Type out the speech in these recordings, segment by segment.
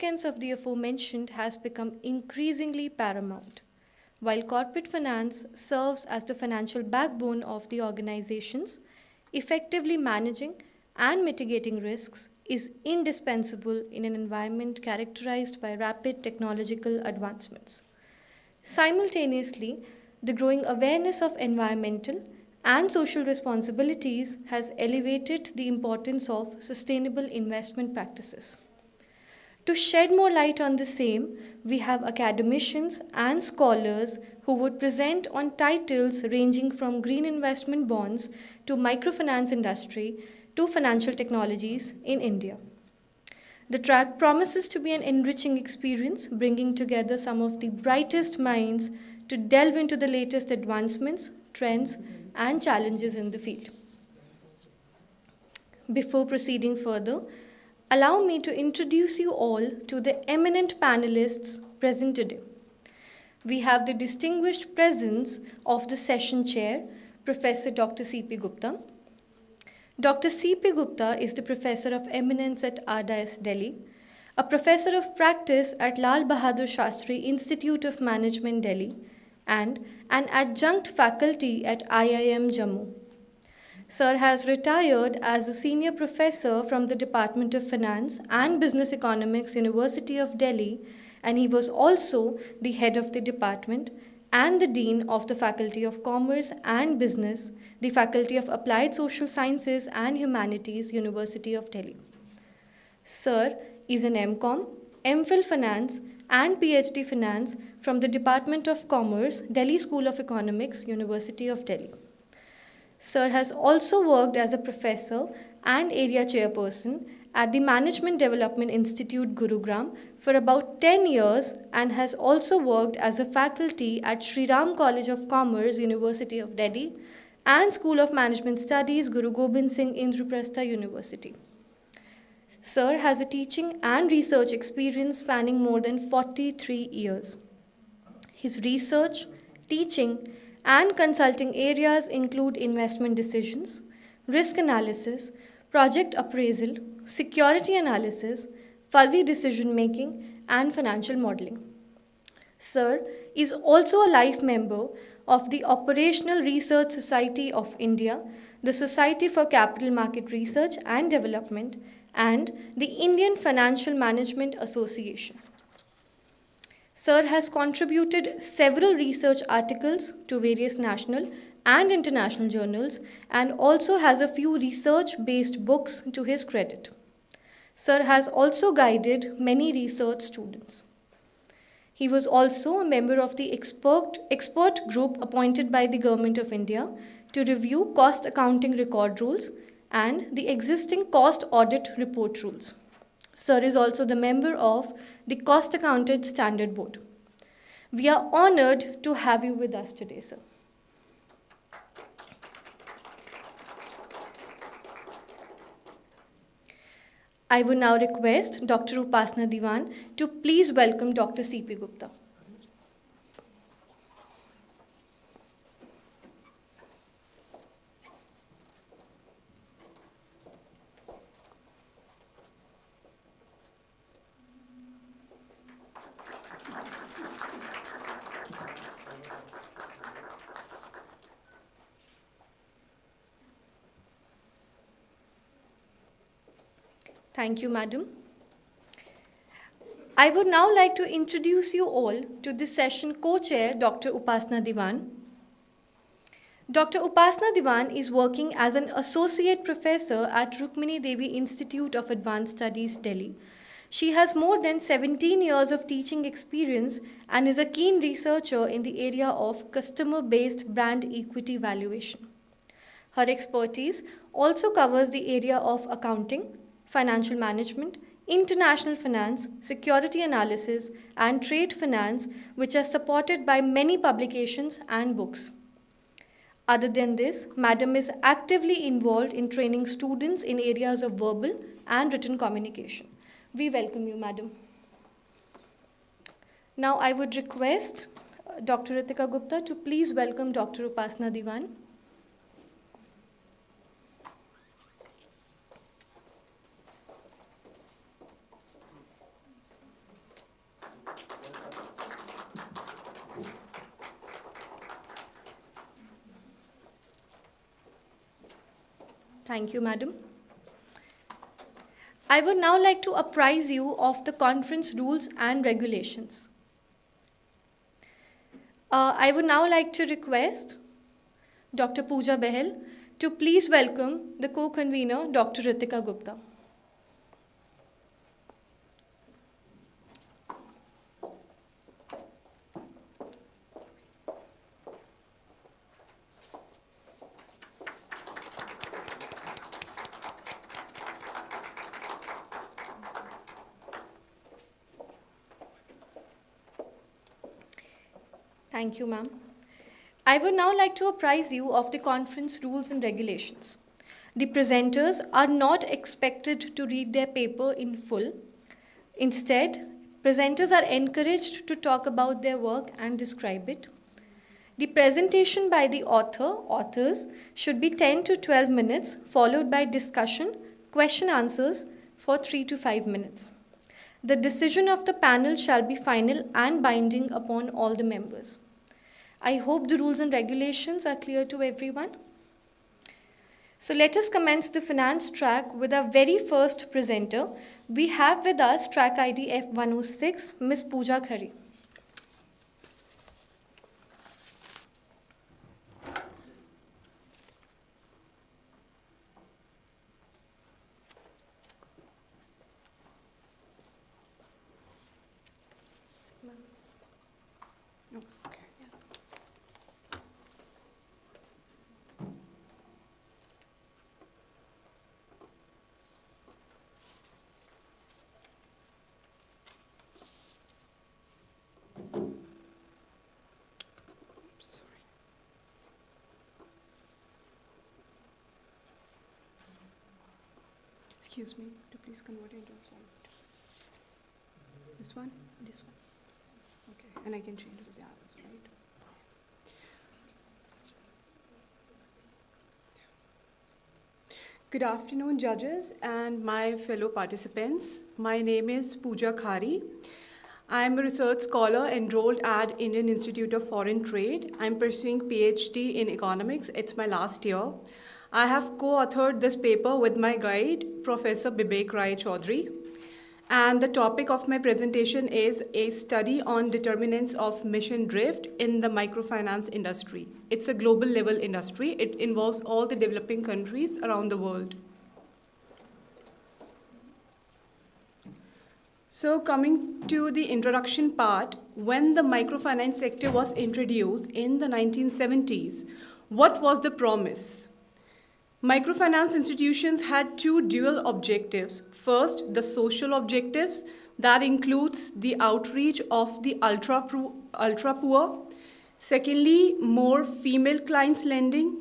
significance of the aforementioned has become increasingly paramount. While corporate finance serves as the financial backbone of the organizations, effectively managing and mitigating risks is indispensable in an environment characterized by rapid technological advancements. Simultaneously, the growing awareness of environmental and social responsibilities has elevated the importance of sustainable investment practices. To shed more light on the same, we have academicians and scholars who would present on titles ranging from green investment bonds to microfinance industry to financial technologies in India. The track promises to be an enriching experience, bringing together some of the brightest minds to delve into the latest advancements, trends, and challenges in the field. Before proceeding further, allow me to introduce you all to the eminent panelists present today. We have the distinguished presence of the session chair, Professor Dr. C.P. Gupta. Dr. C.P. Gupta is the Professor of Eminence at RDIS Delhi, a Professor of Practice at Lal Bahadur Shastri Institute of Management Delhi, and an Adjunct Faculty at IIM Jammu. Sir has retired as a Senior Professor from the Department of Finance and Business Economics, University of Delhi, and he was also the head of the department and the Dean of the Faculty of Commerce and Business, the Faculty of Applied Social Sciences and Humanities, University of Delhi. Sir is an MCom, MPhil Finance and PhD Finance from the Department of Commerce, Delhi School of Economics, University of Delhi. Sir has also worked as a professor and area chairperson at the Management Development Institute, Gurugram, for about 10 years and has also worked as a faculty at Sri Ram College of Commerce, University of Delhi, and School of Management Studies, Guru Gobind Singh Indraprastha University. Sir has a teaching and research experience spanning more than 43 years. His research, teaching, and consulting areas include investment decisions, risk analysis, project appraisal, security analysis, fuzzy decision making, and financial modeling. Sir is also a life member of the Operational Research Society of India, the Society for Capital Market Research and Development, and the Indian Financial Management Association. Sir has contributed several research articles to various national and international journals and also has a few research-based books to his credit. Sir has also guided many research students. He was also a member of the expert group appointed by the Government of India to review cost accounting record rules and the existing cost audit report rules. Sir is also the member of the Cost Accounted Standard Board. We are honored to have you with us today, sir. I would now request Dr. Upasana Diwan to please welcome Dr. C.P. Gupta. Thank you, madam. I would now like to introduce you all to this session co-chair, Dr. Upasana Diwan. Dr. Upasana Diwan is working as an associate professor at Rukmini Devi Institute of Advanced Studies, Delhi. She has more than 17 years of teaching experience and is a keen researcher in the area of customer-based brand equity valuation. Her expertise also covers the area of accounting, financial management, international finance, security analysis, and trade finance, which are supported by many publications and books. Other than this, Madam is actively involved in training students in areas of verbal and written communication. We welcome you, Madam. Now I would request Dr. Ritika Gupta to please welcome Dr. Upasana Diwan. Thank you, madam. I would now like to apprise you of the conference rules and regulations. I would now like to request Dr. Pooja Behel to please welcome the co-convener, Dr. Ritika Gupta. Thank you, ma'am. I would now like to apprise you of the conference rules and regulations. The presenters are not expected to read their paper in full. Instead, presenters are encouraged to talk about their work and describe it. The presentation by the authors should be 10 to 12 minutes, followed by discussion, question answers for 3 to 5 minutes. The decision of the panel shall be final and binding upon all the members. I hope the rules and regulations are clear to everyone. So let us commence the finance track with our very first presenter. We have with us track ID F106, Ms. Pooja Khare. Excuse me, to please convert it into a slide. This one? This one. Okay, and I can change it with the others, right? Good afternoon, judges and my fellow participants. My name is Pooja Khare. I am a research scholar enrolled at Indian Institute of Foreign Trade. I'm pursuing PhD in economics. It's my last year. I have co-authored this paper with my guide, Professor Bibek Rai Chaudhary. And the topic of my presentation is a study on determinants of mission drift in the microfinance industry. It's a global level industry. It involves all the developing countries around the world. So coming to the introduction part, when the microfinance sector was introduced in the 1970s, what was the promise? Microfinance institutions had two dual objectives. First, the social objectives, that includes the outreach of the ultra poor. Secondly, more female clients lending.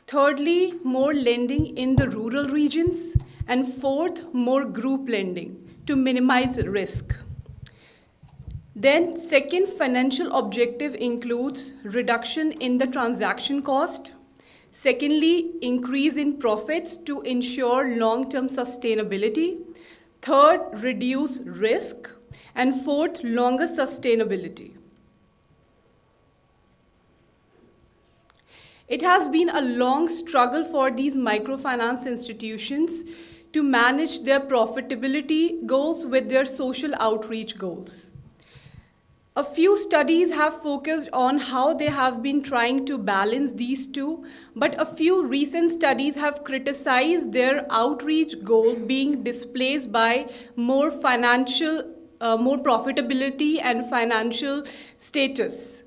Thirdly, more lending in the rural regions. And fourth, more group lending to minimize risk. Then, second financial objective includes reduction in the transaction cost. Secondly, increase in profits to ensure long-term sustainability. Third, reduce risk. And fourth, longer sustainability. It has been a long struggle for these microfinance institutions to manage their profitability goals with their social outreach goals. A few studies have focused on how they have been trying to balance these two, but a few recent studies have criticized their outreach goal being displaced by more profitability and financial status.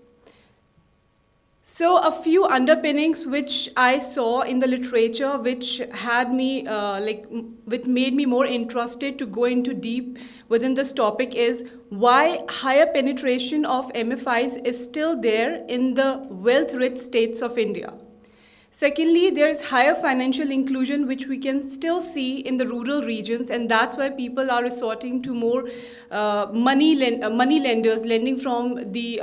So a few underpinnings which I saw in the literature which had me, which made me more interested to go into deep within this topic is why higher penetration of MFIs is still there in the wealth-rich states of India. Secondly, there is higher financial inclusion which we can still see in the rural regions, and that's why people are resorting to more money lenders, lending from the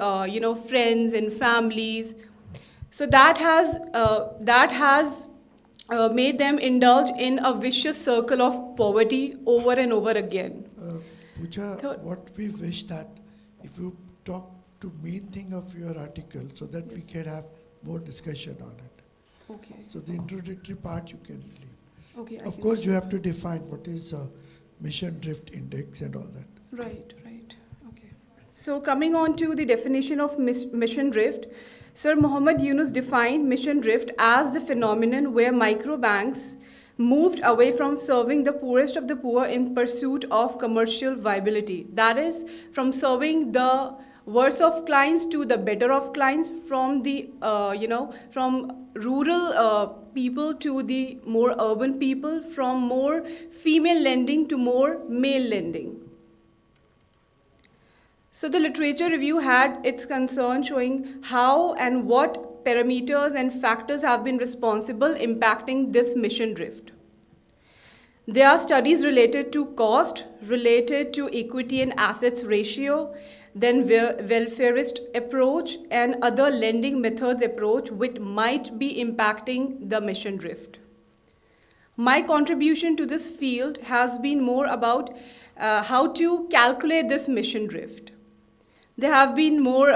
friends and families. So that has made them indulge in a vicious circle of poverty over and over again. Pooja, what we wish that if you talk to main thing of your article so that we can have more discussion on it. Okay. So the introductory part you can leave. Okay, I Of can course, see. you have to define what is mission drift index and all that. Right, right. Okay. So coming on to the definition of mission drift, Sir Muhammad Yunus defined mission drift as the phenomenon where microbanks moved away from serving the poorest of the poor in pursuit of commercial viability. That is, from serving the worst of clients to the better of clients, from the from rural people to the more urban people, from more female lending to more male lending. So the literature review had its concern showing how and what parameters and factors have been responsible impacting this mission drift. There are studies related to cost, related to equity and assets ratio, then welfarist approach and other lending methods approach which might be impacting the mission drift. My contribution to this field has been more about how to calculate this mission drift. There have been more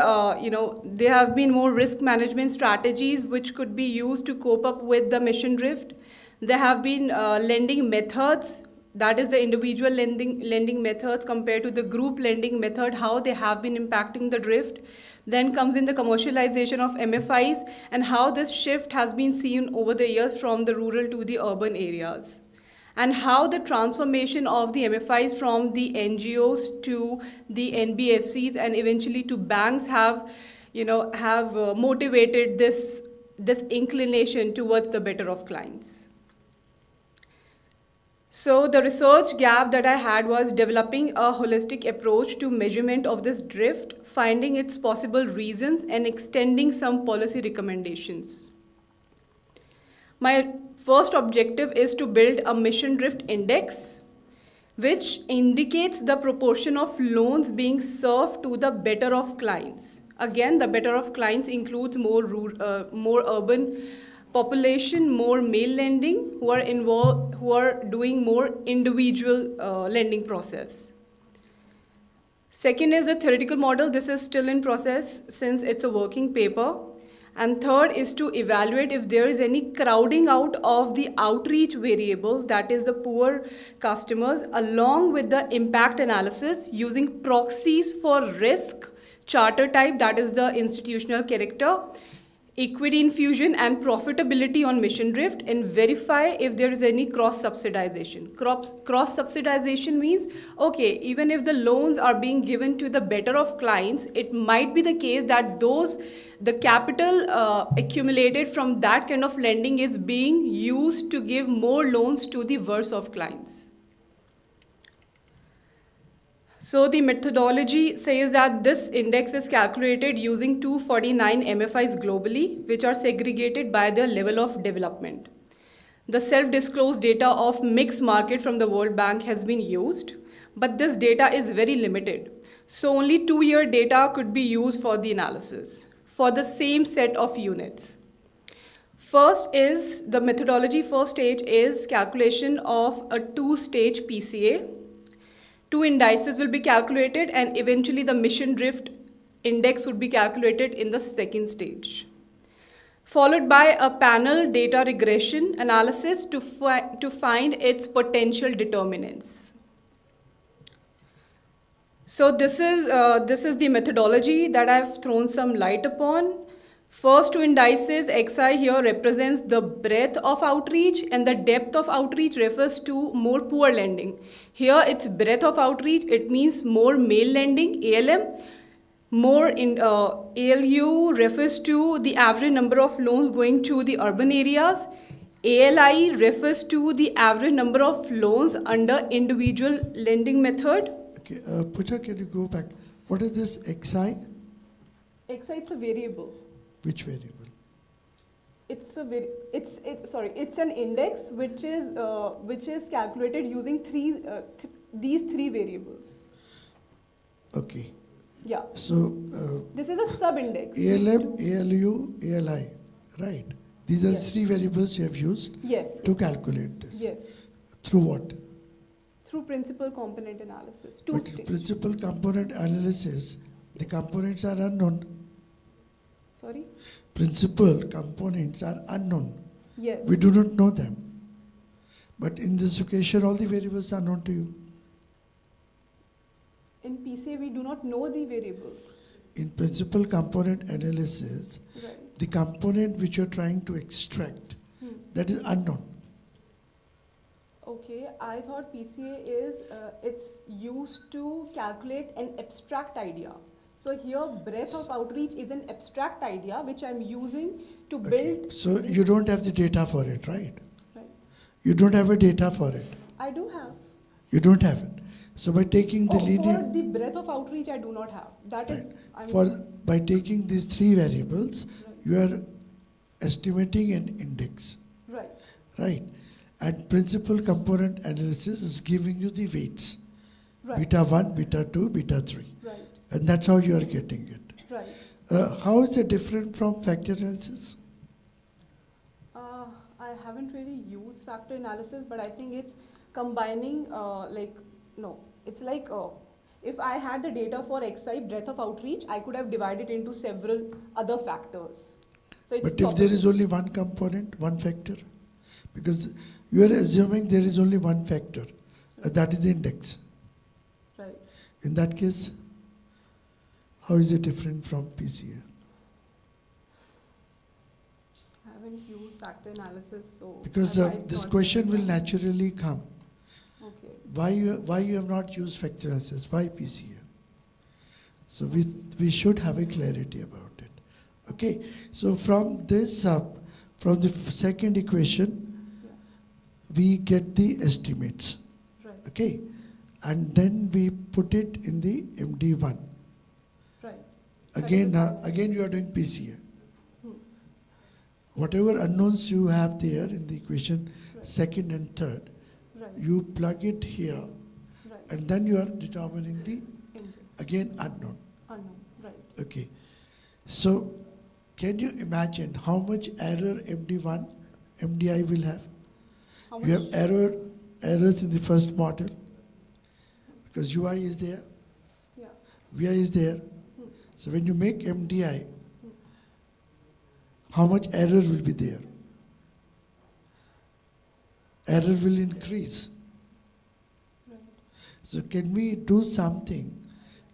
risk management strategies which could be used to cope up with the mission drift. There have been lending methods, that is the individual lending methods compared to the group lending method, how they have been impacting the drift. Then comes in the commercialization of MFIs and how this shift has been seen over the years from the rural to the urban areas, and how the transformation of the MFIs from the NGOs to the NBFCs and eventually to banks have motivated this inclination towards the better of clients. So the research gap that I had was developing a holistic approach to measurement of this drift, finding its possible reasons and extending some policy recommendations. My first objective is to build a mission drift index which indicates the proportion of loans being served to the better of clients. Again, the better of clients includes more urban population, more male lending, who are doing more individual lending process. Second is a theoretical model. This is still in process since it's a working paper. And third is to evaluate if there is any crowding out of the outreach variables, that is the poor customers, along with the impact analysis using proxies for risk, charter type, that is the institutional character, equity infusion and profitability on mission drift, and verify if there is any cross subsidization. Cross subsidization means, okay, even if the loans are being given to the better of clients, it might be the case that the capital accumulated from that kind of lending is being used to give more loans to the worst of clients. So the methodology says that this index is calculated using 249 MFIs globally, which are segregated by their level of development. The self-disclosed data of mixed market from the World Bank has been used, but this data is very limited. So only 2-year data could be used for the analysis for the same set of units. First stage is calculation of a 2-stage PCA. 2 indices will be calculated and eventually the mission drift index would be calculated in the second stage. Followed by a panel data regression analysis to find its potential determinants. So this is the methodology that I've thrown some light upon. First 2 indices, XI here represents the breadth of outreach and the depth of outreach refers to more poor lending. Here it's breadth of outreach, it means more male lending, ALM. More in ALU refers to the average number of loans going to the urban areas. ALI refers to the average number of loans under individual lending method. Okay, Pooja, can you go back? What is this XI? XI, it's a variable. Which variable? It's an index which is calculated using these 3 variables. Okay. Yeah. So This is a sub-index. ALM, ALU, ALI, right? These are Yes. 3 variables you have used Yes. to calculate this. Yes. Through what? Through principal component analysis. But 2-stage. principal component analysis, the components are unknown. Sorry? Principal components are unknown. Yes. We do not know them. But in this equation, all the variables are known to you. In PCA, we do not know the variables. In principal component analysis, Right. the component which you're trying to extract, that is unknown. Okay, I thought PCA is, it's used to calculate an abstract idea. So here, breadth of outreach is an abstract idea which I'm using to Okay. build. So you don't have the data for it, right? Right. You don't have a data for it. I do have. You don't have it. So by taking the For linear, the breadth of outreach, I do not have. That right. is, I'm For by taking these three variables, Right. you are estimating an index, right. right? And principal component analysis is giving you the weights, Right. beta 1, beta 2, beta 3. Right. And that's how you are getting it. Right. How is it different from factor analysis? I haven't really used factor analysis, but I think it's combining, it's like if I had the data for XI breadth of outreach, I could have divided into several other factors. So it's But if there is only one component, one factor, because you are assuming there is only one factor, that is the index. right. In that case, how is it different from PCA? I haven't used factor analysis, so Because I might this not question know will that. naturally come. Okay. Why you have not used factor analysis? Why PCA? So we should have a clarity about it. Okay. So from this from the second equation, Yeah. we get the estimates. Right. Okay. And then we put it in the MD1. Right. Again, That is again you are doing PCA. Hmm. Whatever unknowns you have there in the equation, Right. second and third, Right. you plug it here, Right. and then you are determining the, Indeed. again, unknown. Unknown. Right. Okay. So, can you imagine how much error MD1, MDI will have? How You much? have errors in the first model, because UI is there, Yeah. VI is there. So when you make MDI, how much error will be there? Error will increase. Right. So can we do something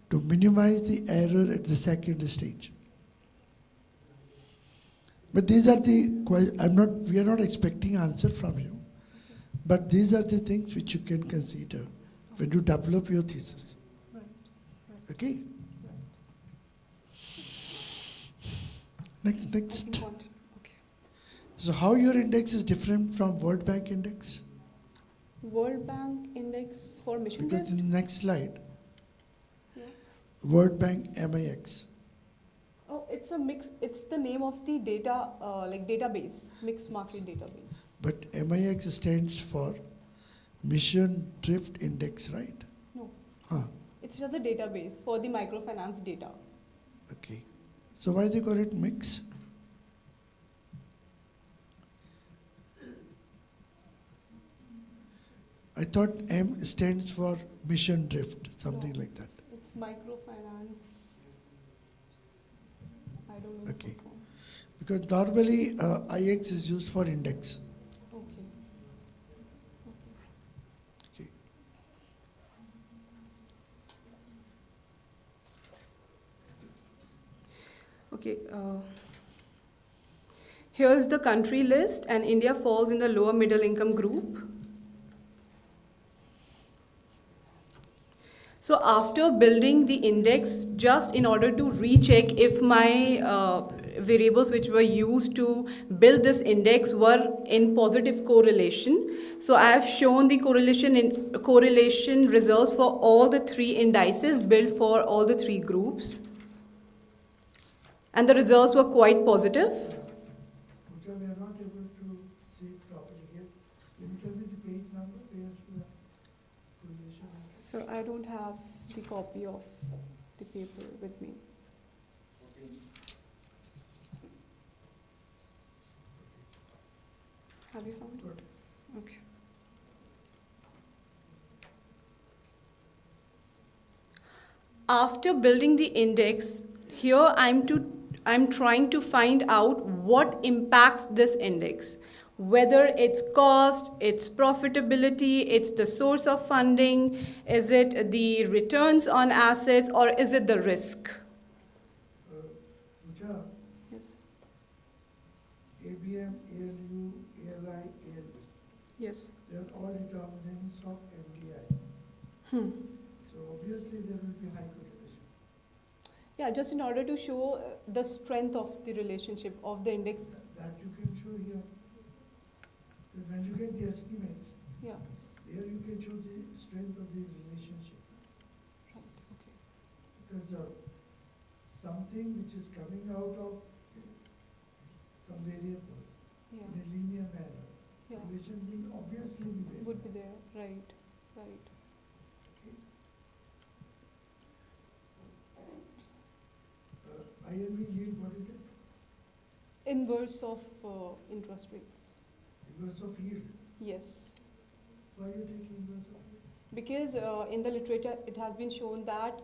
to minimize the error at the second stage? But these are we are not expecting answer from you. But these are the things which you can consider when you develop your thesis. Right. Okay? Right. Next. I think okay. So how your index is different from World Bank index? World Bank index for mission Because based. in the next slide, Yeah. World Bank MIX. Oh, it's a mix. It's the name of the data, database, mixed market database. But MIX stands for Mission Drift Index, right? No, Huh. it's just a database for the microfinance data. Okay. So why they call it mix? I thought M stands for Mission Drift, something No. like that. It's microfinance. I don't know. Okay. Because normally IX is used for index. Okay. Okay. Okay. Here's the country list, and India falls in the lower middle income group. So after building the index, just in order to recheck if my variables which were used to build this index were in positive correlation, so I have shown the correlation results for all the three indices built for all the three groups, and the results were quite positive. Because we are not able to see it properly here. Can you tell me the page number where you have correlation? So I don't have the copy of the paper with me. Have you found it? Okay. After building the index, here I'm trying to find out what impacts this index. whether it's cost, it's profitability, it's the source of funding, is it the returns on assets, or is it the risk? Pooja, Yes. ABM, ALU, ALI, ALE, Yes. they are all determinants of MDI. Hmm. So obviously there will be high correlation. Yeah, just in order to show the strength of the relationship of the index. That you can show here. Because when you get the estimates, Yeah. there you can show the strength of the relationship. Right. Okay. Because something which is coming out of some variables Yeah. in a linear manner, Yeah. relation will obviously be there. Would be there. Right. Right. INV yield, what is it? Inverse of interest rates. Inverse of yield. Yes. Why are you taking inverse of yield? Because in the literature it has been shown that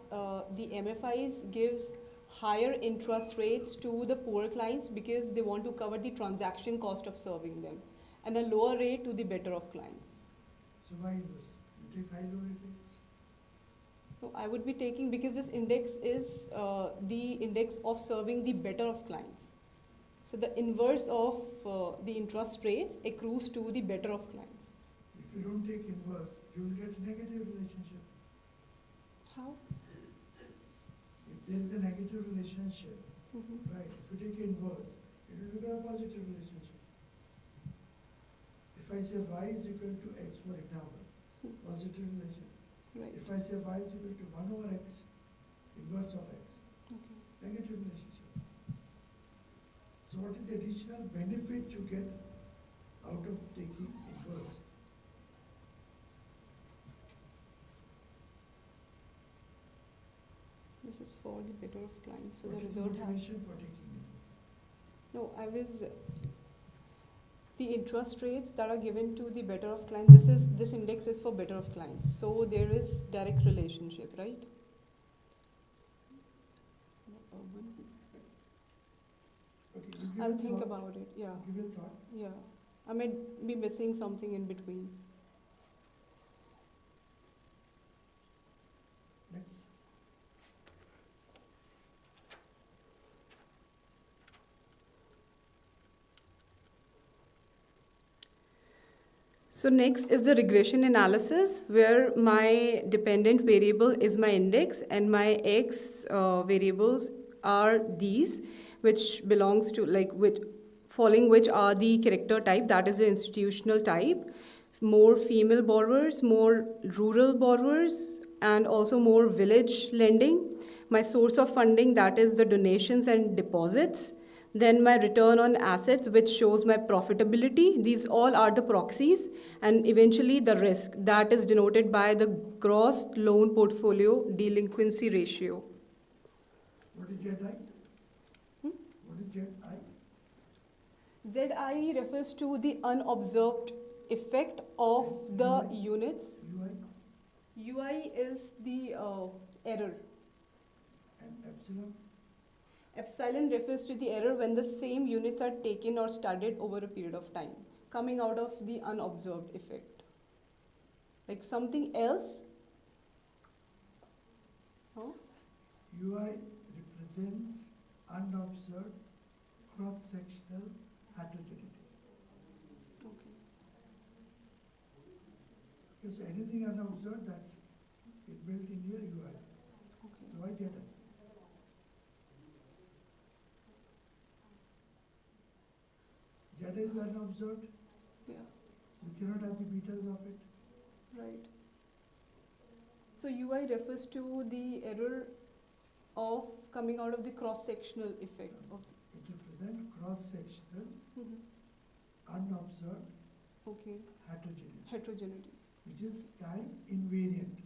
the MFIs gives higher interest rates to the poor clients because they want to cover the transaction cost of serving them, and a lower rate to the better of clients. So why inverse? You take high low rate rates. So I would be taking, because this index is the index of serving the better of clients. So the inverse of the interest rates accrues to the better of clients. If you don't take inverse, you will get negative relationship. How? If there is a negative relationship, Mm-hmm. right, if you take inverse, it will become a positive relationship. If I say y is equal to x, for example, positive relation. Right. If I say y is equal to 1 over x, inverse of x, Okay. negative relationship. So what is the additional benefit you get out of taking inverse? This is for the better of clients. So What the is the result has. motivation for taking inverse? No, I was. The interest rates that are given to the better of clients, this index is for better of clients. So there is direct relationship, right? Okay, you give I'll it think thought. about it. Yeah. Give it thought. Yeah. I might be missing something in between. Next. So next is the regression analysis, where my dependent variable is my index and my x variables are these, which belongs to following which are the character type, that is the institutional type, more female borrowers, more rural borrowers, and also more village lending. My source of funding, that is the donations and deposits. Then my return on assets, which shows my profitability. These all are the proxies. And eventually the risk, that is denoted by the gross loan portfolio delinquency ratio. What is ZI? Hmm? What is ZI? ZI refers to the unobserved effect of the units. UI UI is the error. and epsilon? Epsilon refers to the error when the same units are taken or studied over a period of time, coming out of the unobserved effect. Like something else. Huh? UI represents unobserved cross-sectional heterogeneity. Okay. Because anything unobserved, that's built in your UI. Okay. So why ZI? ZI is unobserved, Yeah. you cannot have the betas of it. Right. So UI refers to the error of coming out of the cross-sectional effect of. It represents cross-sectional, Mhm. unobserved Okay. heterogeneity, Heterogeneity. which is time invariant.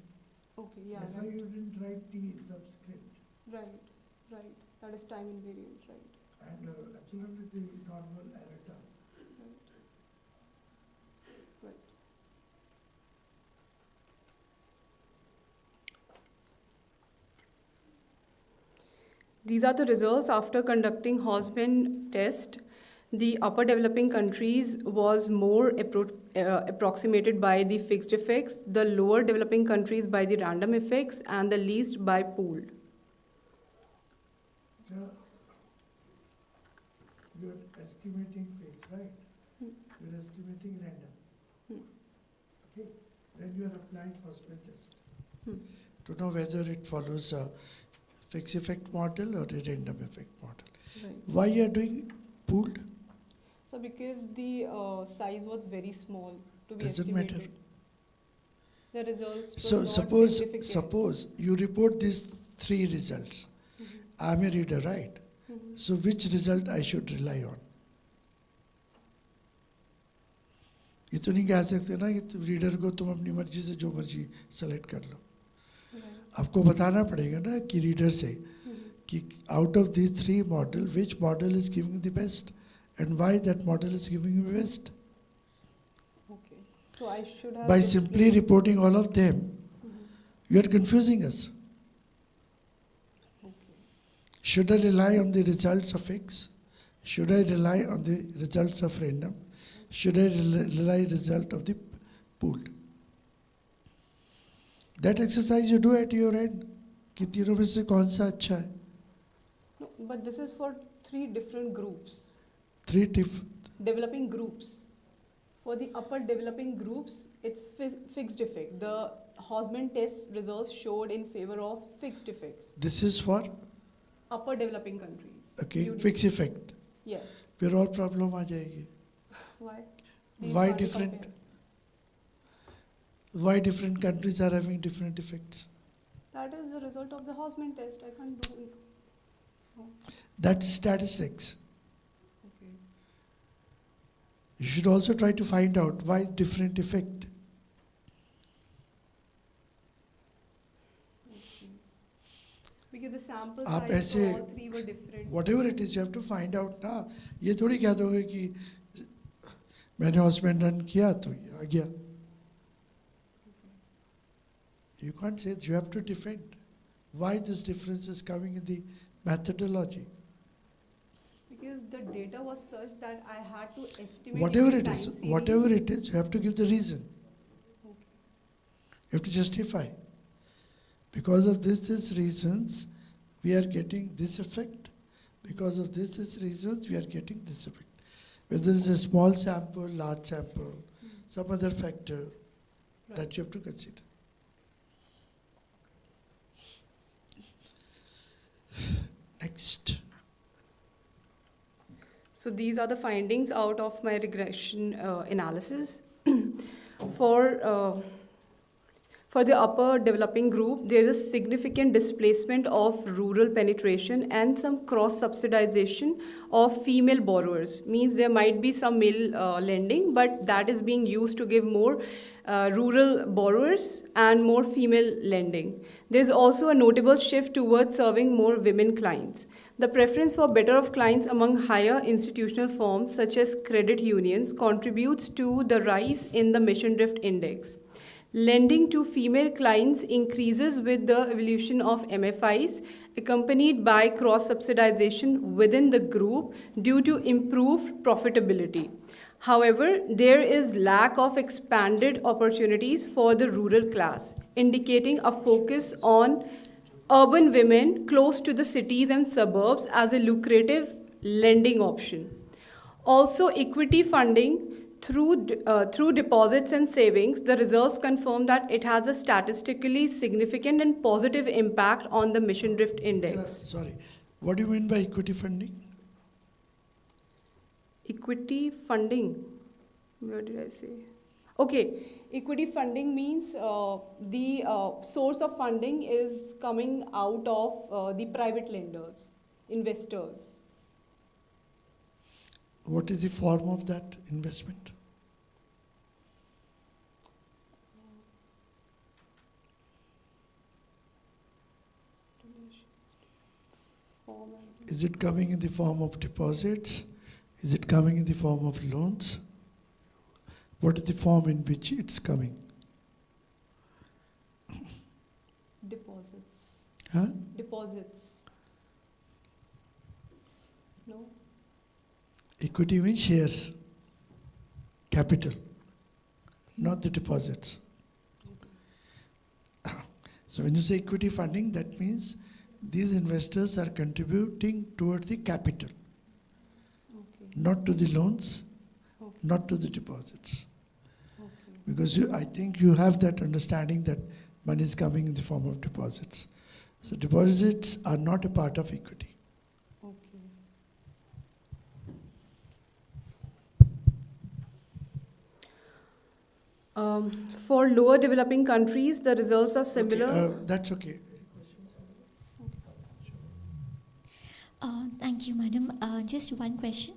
Okay. Yeah. That's why Right. you didn't write T subscript. Right. Right. That is time invariant. Right. And absolutely the normal error term. Right. Right. These are the results after conducting Hosbin test. The upper developing countries was more approximated by the fixed effects, the lower developing countries by the random effects, and the least by pooled. You're estimating fixed, right? You're estimating random. Okay, then you are applying Hosmer test to know whether it follows a fixed effect model or a random effect model. Right. Why you are doing pooled? So because the size was very small to be Doesn't estimated. matter. The results were So not significant. suppose you report these three results. I'm a reader, right? So which result I should rely on? ये तो नहीं कह सकते ना कि reader को तुम अपनी मर्जी से जो मर्जी सेलेक्ट कर लो. आपको बताना पड़ेगा ना कि रीडर से कि out of these three model, which model is giving the best and why that model is giving you best. Okay. So I should have By simply displayed- reporting all of them, you are confusing us. Okay. Should I rely on the results of X? Should I rely on the results of random? Should I rely result of the pooled? That exercise you do at your end. कि तीनों में से कौन सा अच्छा है? No, but this is for three different groups. Three Developing groups. For the upper developing groups, it's fixed effect. The Hosmer test results showed in favor of fixed effects. This is for Upper developing countries. okay UD. fixed effect. Yes. फिर और problem आ जाएगी. Why? Why These are different? compared. Why different countries are having different effects? That is the result of the Hosmer test. I can't do it. No. That's statistics. Okay. You should also try to find out why different effect. Because the sample आप size ऐसे for all three were different. whatever it is, you have to find out ना. ये थोड़ी कह दोगे कि मैंने hospital run किया तो ये आ गया. You can't say. You have to defend why this difference is coming in the methodology. Because the data was such that I had to estimate Whatever the it time is, series. whatever it is, you have to give the reason. Okay. You have to justify. Because of this reasons, we are getting this effect. Because of this reasons, we are getting this effect. Whether it's a small sample, large sample, some other factor that you have to consider. Next. So these are the findings out of my regression analysis. For the upper developing group, there is a significant displacement of rural penetration and some cross-subsidization of female borrowers. Means there might be some male lending, but that is being used to give more rural borrowers and more female lending. There is also a notable shift towards serving more women clients. The preference for better off clients among higher institutional firms such as credit unions contributes to the rise in the mission drift index. Lending to female clients increases with the evolution of MFIs, accompanied by cross-subsidization within the group due to improved profitability. However, there is lack of expanded opportunities for the rural class, indicating a focus on urban women close to the cities and suburbs as a lucrative lending option. Also, equity funding through deposits and savings, the results confirm that it has a statistically significant and positive impact on the mission drift index. Sorry, what do you mean by equity funding? Equity funding, where did I say? Okay, equity funding means the source of funding is coming out of the private lenders, investors. What is the form of that investment? Is it coming in the form of deposits? Is it coming in the form of loans? What is the form in which it's coming? Deposits. Huh? Deposits. No? Equity means shares, capital, not the deposits. So when you say equity funding, that means these investors are contributing towards the capital, Okay. not to the loans, Okay. not to the deposits. Okay. Because I think you have that understanding that money is coming in the form of deposits. So deposits are not a part of equity. Okay. For lower developing countries, the results are similar. Okay, that's okay. Thank you, madam. Just one question.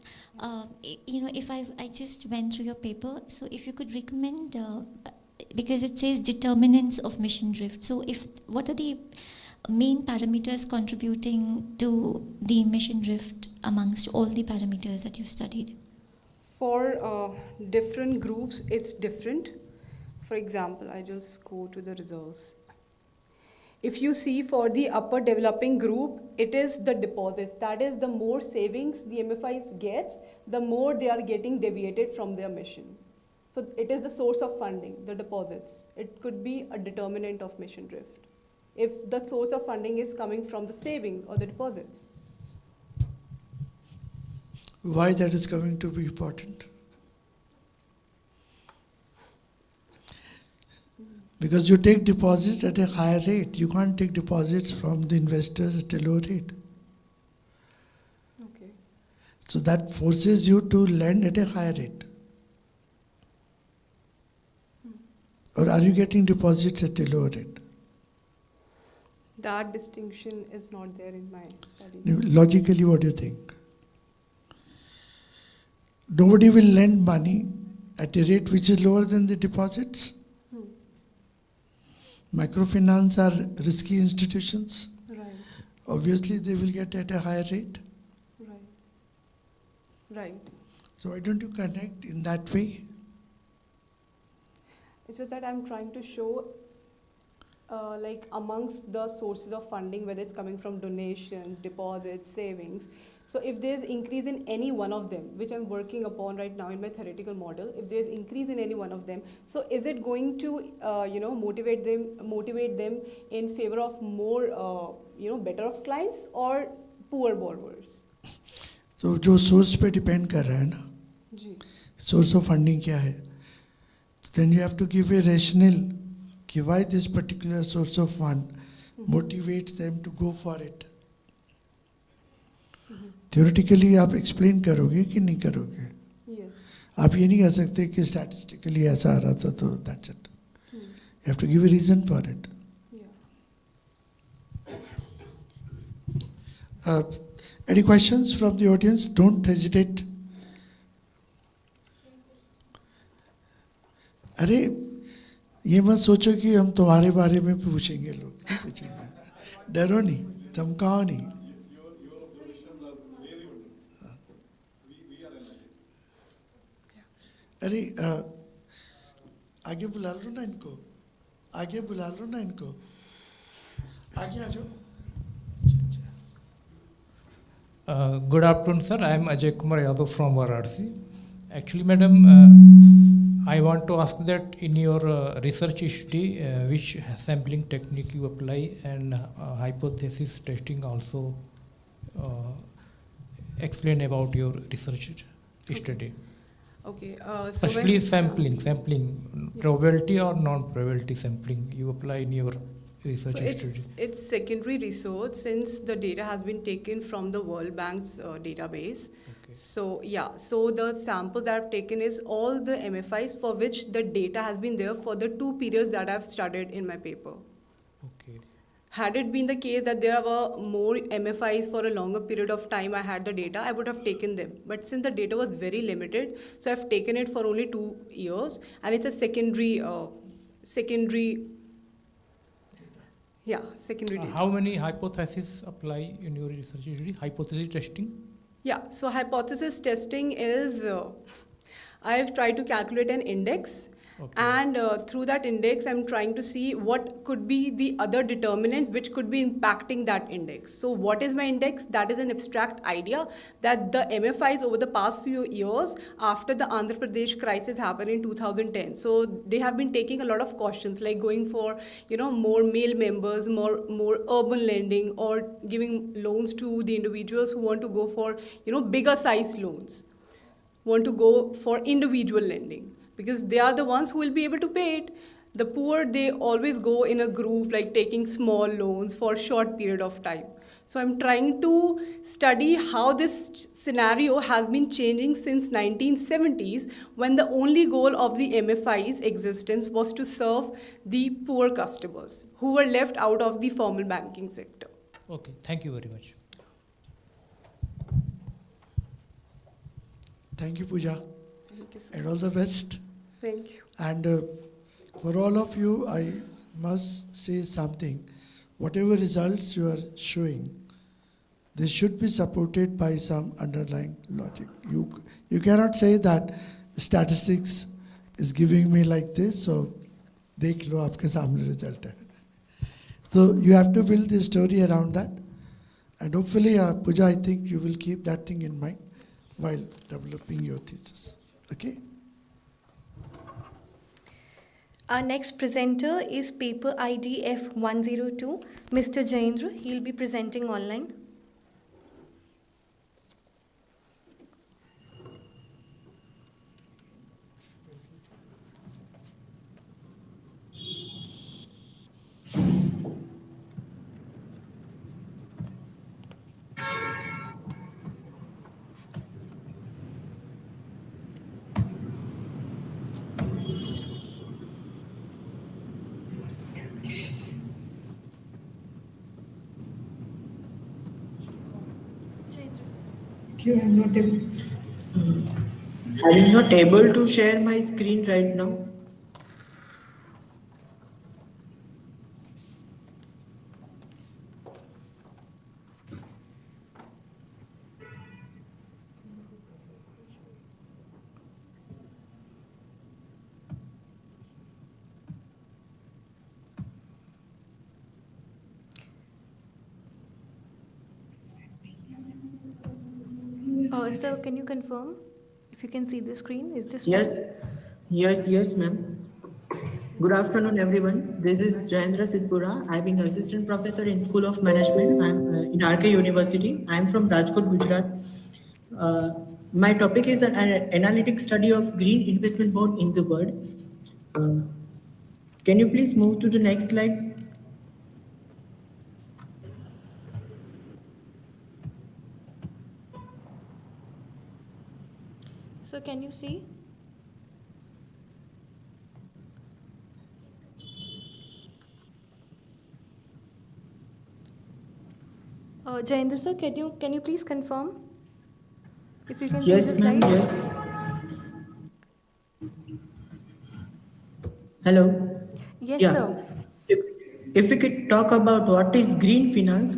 If I just went through your paper, so if you could recommend, because it says determinants of mission drift. So what are the main parameters contributing to the mission drift amongst all the parameters that you've studied? For different groups, it's different. For example, I just go to the results. If you see for the upper developing group, it is the deposits. That is, the more savings the MFIs gets, the more they are getting deviated from their mission. So it is the source of funding, the deposits. It could be a determinant of mission drift if the source of funding is coming from the savings or the deposits. Why that is going to be important? Because you take deposits at a higher rate. You can't take deposits from the investors at a low rate. Okay. So that forces you to lend at a higher rate. Or are you getting deposits at a lower rate? That distinction is not there in my study. Logically, what do you think? Nobody will lend money at a rate which is lower than the deposits. Microfinance are risky institutions. Right, Obviously, they will get at a higher rate. right, right. So why don't you connect in that way? It's just that I'm trying to show, like amongst the sources of funding, whether it's coming from donations, deposits, savings. So if there's increase in any one of them, which I'm working upon right now in my theoretical model, if there's increase in any one of them, so is it going to, motivate them in favor of more, better of clients or poor borrowers? तो जो source पे depend कर रहा है ना, जी. source of funding क्या है, then you have to give a rationale कि why this particular source of fund motivates them to go for it. Theoretically आप explain करोगे कि नहीं करोगे? Yes. आप ये नहीं कह सकते कि statistically ऐसा आ रहा था तो that's it. You have to give a reason for it. Yeah. Any questions from the audience? Don't hesitate. अरे ये मत सोचो कि हम तुम्हारे बारे में पूछेंगे, लोग नहीं पूछेंगे, डरो नहीं, धमकाओ नहीं. अरे आगे बुला लो ना इनको, आगे बुला लो ना इनको, आगे आ जाओ. Good afternoon, sir. I am Ajay Kumar Yadav from Varanasi. Actually, madam, I want to ask that in your research study, which sampling technique you apply and hypothesis testing also explain about your research study. Okay. Especially sampling, probability or non-probability sampling you apply in your research So study. it's secondary research since the data has been taken from the World Bank's database. Okay. So yeah, so the sample that I've taken is all the MFIs for which the data has been there for the 2 periods that I've studied in my paper. Okay. Had it been the case that there were more MFIs for a longer period of time I had the data, I would have taken them. But since the data was very limited, so I've taken it for only 2 years, and it's a secondary data. How many hypotheses apply in your research study? Hypothesis testing? Yeah, so hypothesis testing is, I've tried to calculate an index, Okay. And through that index, I'm trying to see what could be the other determinants which could be impacting that index. So, what is my index? That is an abstract idea that the MFIs over the past few years after the Andhra Pradesh crisis happened in 2010. So, they have been taking a lot of cautions like going for more male members, more urban lending, or giving loans to the individuals who want to go for bigger size loans, want to go for individual lending because they are the ones who will be able to pay it. The poor, they always go in a group like taking small loans for a short period of time. So I'm trying to study how this scenario has been changing since 1970s, when the only goal of the MFI's existence was to serve the poor customers who were left out of the formal banking sector. Okay. Thank you very much. Thank you, Pooja, Thank you, sir. and all the best. Thank you. And for all of you, I must say something. Whatever results you are showing, they should be supported by some underlying logic. You cannot say that statistics is giving me like this, so देख लो आपके सामने result है. So you have to build the story around that, and hopefully, Pooja, I think you will keep that thing in mind while developing your thesis. Okay? Our next presenter is paper ID F102, Mr. Jaindra. He'll be presenting online. Okay, I'm not able to share my screen right now. Sir, can you confirm if you can see the screen? Is this Yes, one? yes, ma'am. Good afternoon, everyone. This is Jayendra Sidpura. I'm an assistant professor in School of Management. I'm in RK University. I'm from Rajkot, Gujarat. Uh, my topic is an analytic study of green investment bond in the world. Uh, can you please move to the next slide? So can you see? Jaindra sir, can you please confirm if you can see the Yes, ma'am. slides? Yes. Hello. Yes, Yeah. sir. If, if we could talk about what is green finance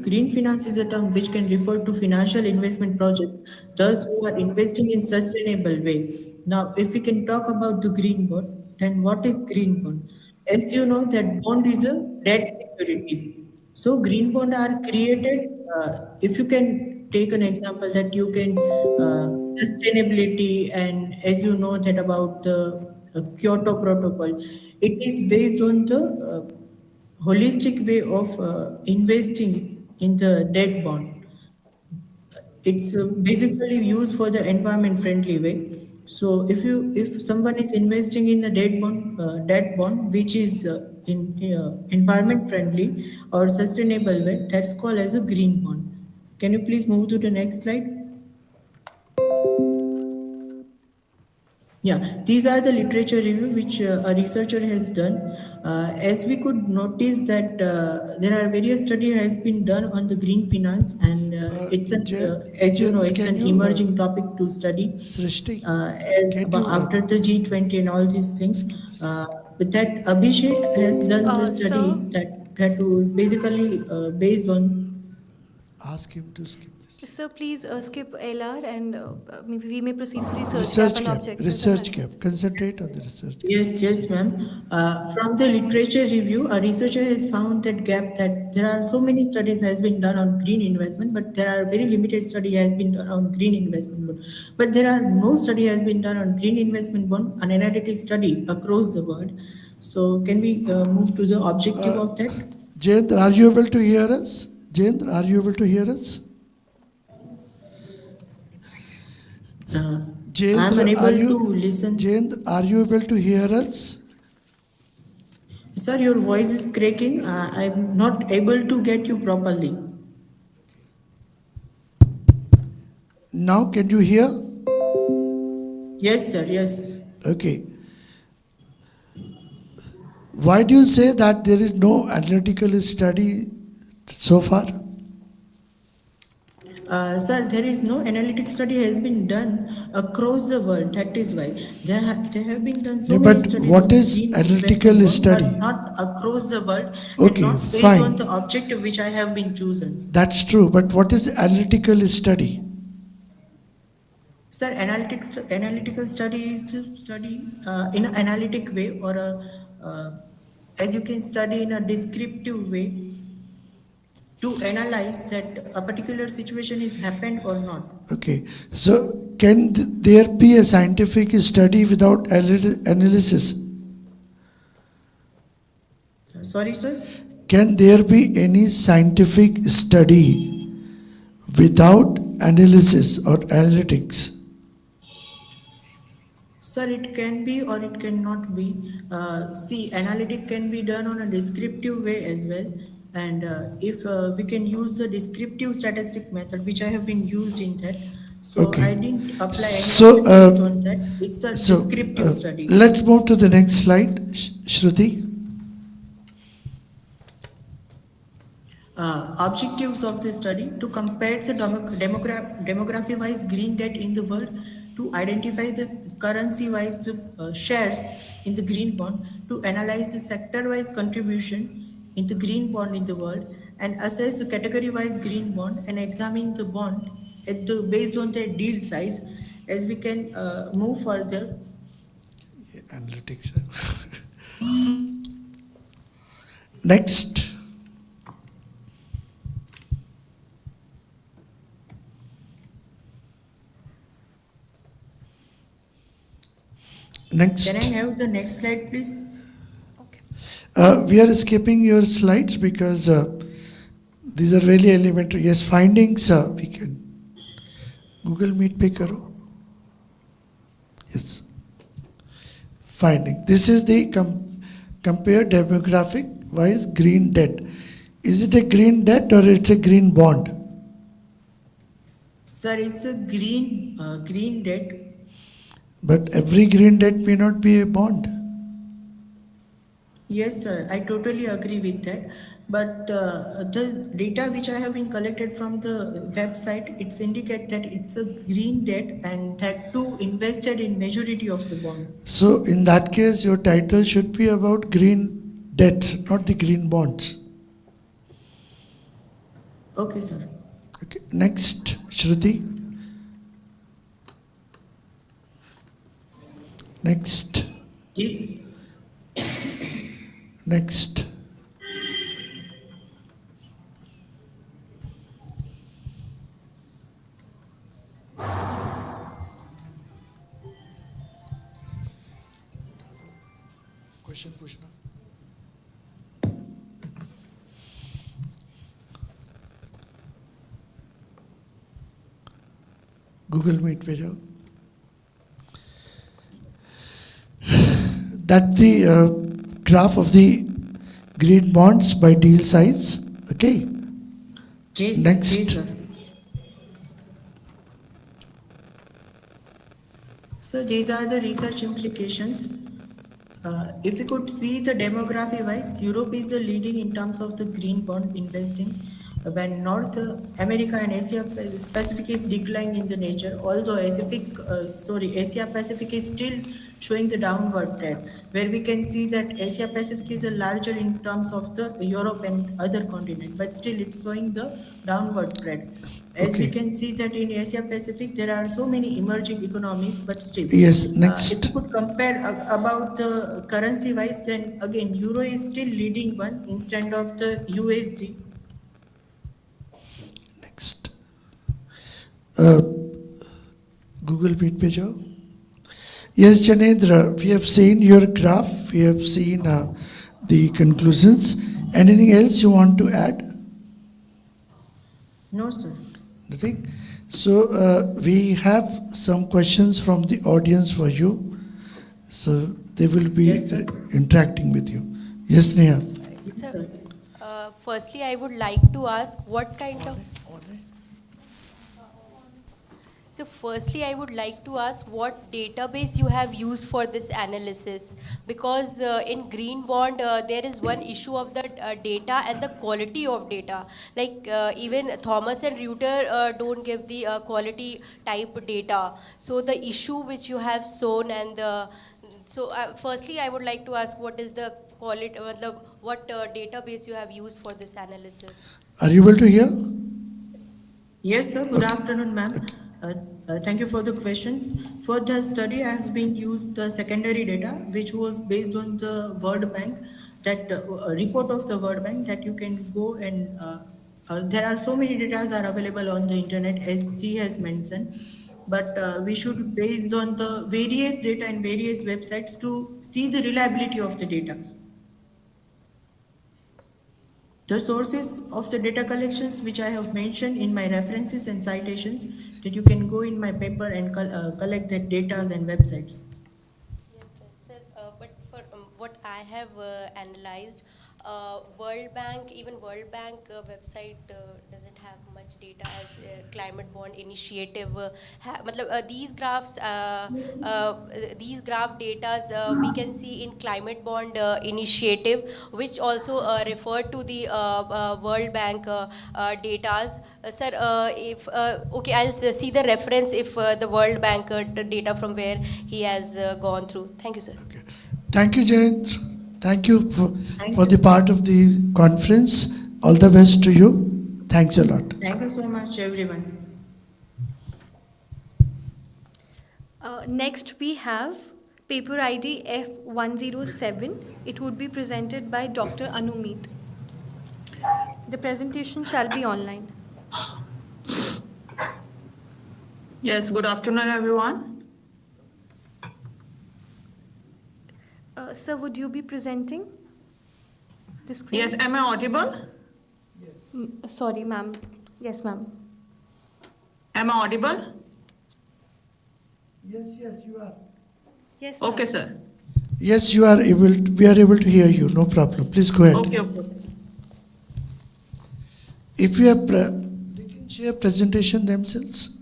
is a term which can refer to financial investment project, thus who are investing in sustainable way. Now, if we can talk about the green bond, then what is green bond? As you know, that bond is a debt security. So green bond are created. If you can take an example that you can sustainability, and as you know that about the Kyoto Protocol, it is based on the holistic way of investing in the debt bond. It's basically used for the environment friendly way. So if someone is investing in a debt bond which is in environment friendly or sustainable way, that's called as a green bond. Can you please move to the next slide? Yeah, these are the literature review which a researcher has done. As we could notice that there are various study has been done on the green finance, and it's an as you know, Jayendra, it's can an you, emerging topic to study. Srishti, As can you, after the G20 and all these things, but that Abhishek has done the Sir, study that was basically based on. ask him to skip this. So please skip LR and maybe we may proceed with research gap Research and gap, objectives research gap. analysis. Concentrate on the research gap. Yes, ma'am. From the literature review, a researcher has found that gap that there are so many studies has been done on green investment, but there are very limited study has been done on green investment bond. But there are no study has been done on green investment bond, an analytic study across the world. So can we move to the objective of that? Jayendra, are you able to hear us? Jayendra, are you able to hear us? Uh, I am Jayendra, are unable to you listen. Jayendra, are you able to hear us? Sir, your voice is cracking. I'm not able to get you properly. Now can you hear? Yes, sir. Yes. Okay. Why do you say that there is no analytical study so far? Sir, there is no analytic study has been done across the world. That is why there have been done so Yeah, many but studies what on is green analytical investment bond, study? but not across the world and Okay, not based on the fine. objective which I have been chosen. That's true, but what is analytical study? Sir, analytical study is to study in an analytic way or as you can study in a descriptive way to analyze that a particular situation is happened or not. Okay, so can there be a scientific study without analysis? Sorry, sir. Can there be any scientific study without analysis or analytics? Sir, it can be or it cannot be. See, analytic can be done on a descriptive way as well. And if we can use the descriptive statistic method, which I have been used in that, so I Okay, didn't apply any so option based on that. It's a so descriptive study. let's move to the next slide, Shruti. Objectives of the study to compare the demography wise green debt in the world, to identify the currency wise shares in the green bond, to analyze the sector wise contribution in the green bond in the world, and assess the category wise green bond and examine the bond based on the deal size. As we can move further, Analytics. Next. can I Next. have the next slide, please? Okay. We are skipping your slides because these are really elementary. Yes, findings we can. Google Meet पे करो. Yes. Finding. This is the compare demographic wise green debt. Is it a green debt or it's a green bond? Sir, it's a green debt. But every green debt may not be a bond. Yes, sir, I totally agree with that. But the data which I have been collected from the website, it's indicate that it's a green debt and that too invested in majority of the bond. So in that case, your title should be about green debts, not the green bonds. Okay, sir. Okay. Next, Shruti. Next. Ye- Next. Question पूछना. Google Meet पे जाओ. That's the graph of the green bonds by deal size. Okay. Next. Sir. So these are the research implications. If you could see the demography wise, Europe is the leading in terms of the green bond investing. When North America and Asia Pacific is declining in the nature, although Asia Pacific is still showing the downward trend, where we can see that Asia Pacific is a larger in terms of the Europe and other continent, but still it's showing the downward trend. As we Okay. can see that in Asia Pacific, there are so many emerging economies, but still, Yes, if you next. could compare about the currency wise, then again, Euro is still leading one instead of the USD. Next. Uh, Google Meet पे जाओ. Yes, Janendra, we have seen your graph, we have seen the conclusions. Anything else you want to add? No, sir. Nothing? So we have some questions from the audience for you. So they will be Yes, sir. interacting with you. Yes, Neha. Yes, Sir, sir. firstly, I would like to ask what kind of. So, firstly, I would like to ask what database you have used for this analysis, because in green bond there is one issue of the data and the quality of data. Like even Thomas and Reuter don't give the quality type data. So the issue which you have shown and the so firstly, I would like to ask what is the quality, what database you have used for this analysis. Are you able to hear? Yes, sir. Good Okay. afternoon, ma'am. Okay. Thank you for the questions. For the study, I have been used the secondary data, which was based on the World Bank, that report of the World Bank that you can go and there are so many data are available on the internet, as she has mentioned. But we should based on the various data and various websites to see the reliability of the data. The sources of the data collections, which I have mentioned in my references and citations, that you can go in my paper and collect the data and websites. Yes, sir. Sir, but for what I have analyzed, World Bank, even World Bank website doesn't have much data as Climate Bond Initiative. Matlab, these graph datas we can see in Climate Bond Initiative, which also refer to the World Bank datas. Sir, if okay, I'll see the reference if the World Bank data from where he has gone through. Thank you, sir. Okay. Thank you, Janendra. Thank you Thank for the you. part of the conference. All the best to you. Thanks a lot. Thank you so much, everyone. Next, we have paper ID F107. It would be presented by Dr. Anumeet. The presentation shall be online. Yes, good afternoon, everyone. Sir, would you be presenting the screen? Yes, am I audible? Sorry, ma'am. Yes, ma'am. Am I audible? Yes, you are. Yes, ma'am. Okay, sir. Yes, you are able. We are able to hear you. No problem. Please go ahead. Okay. If you have, they can share presentation themselves.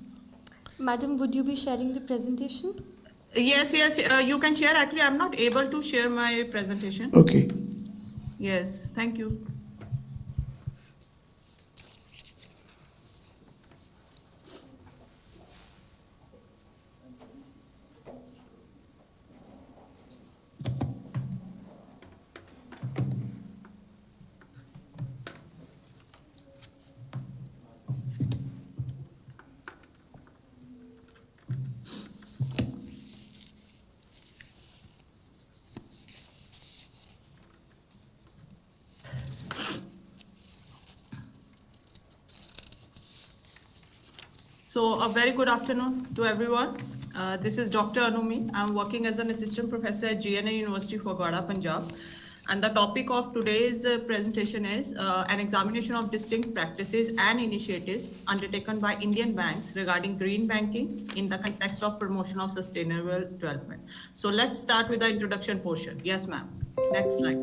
Madam, would you be sharing the presentation? Yes, you can share. Actually, I'm not able to share my presentation. Okay. Yes, thank you. So a very good afternoon to everyone. This is Dr. Anumi. I'm working as an assistant professor at GNA University, Fagwada, Punjab. And the topic of today's presentation is an examination of distinct practices and initiatives undertaken by Indian banks regarding green banking in the context of promotion of sustainable development. So let's start with the introduction portion. Yes, ma'am. Next slide.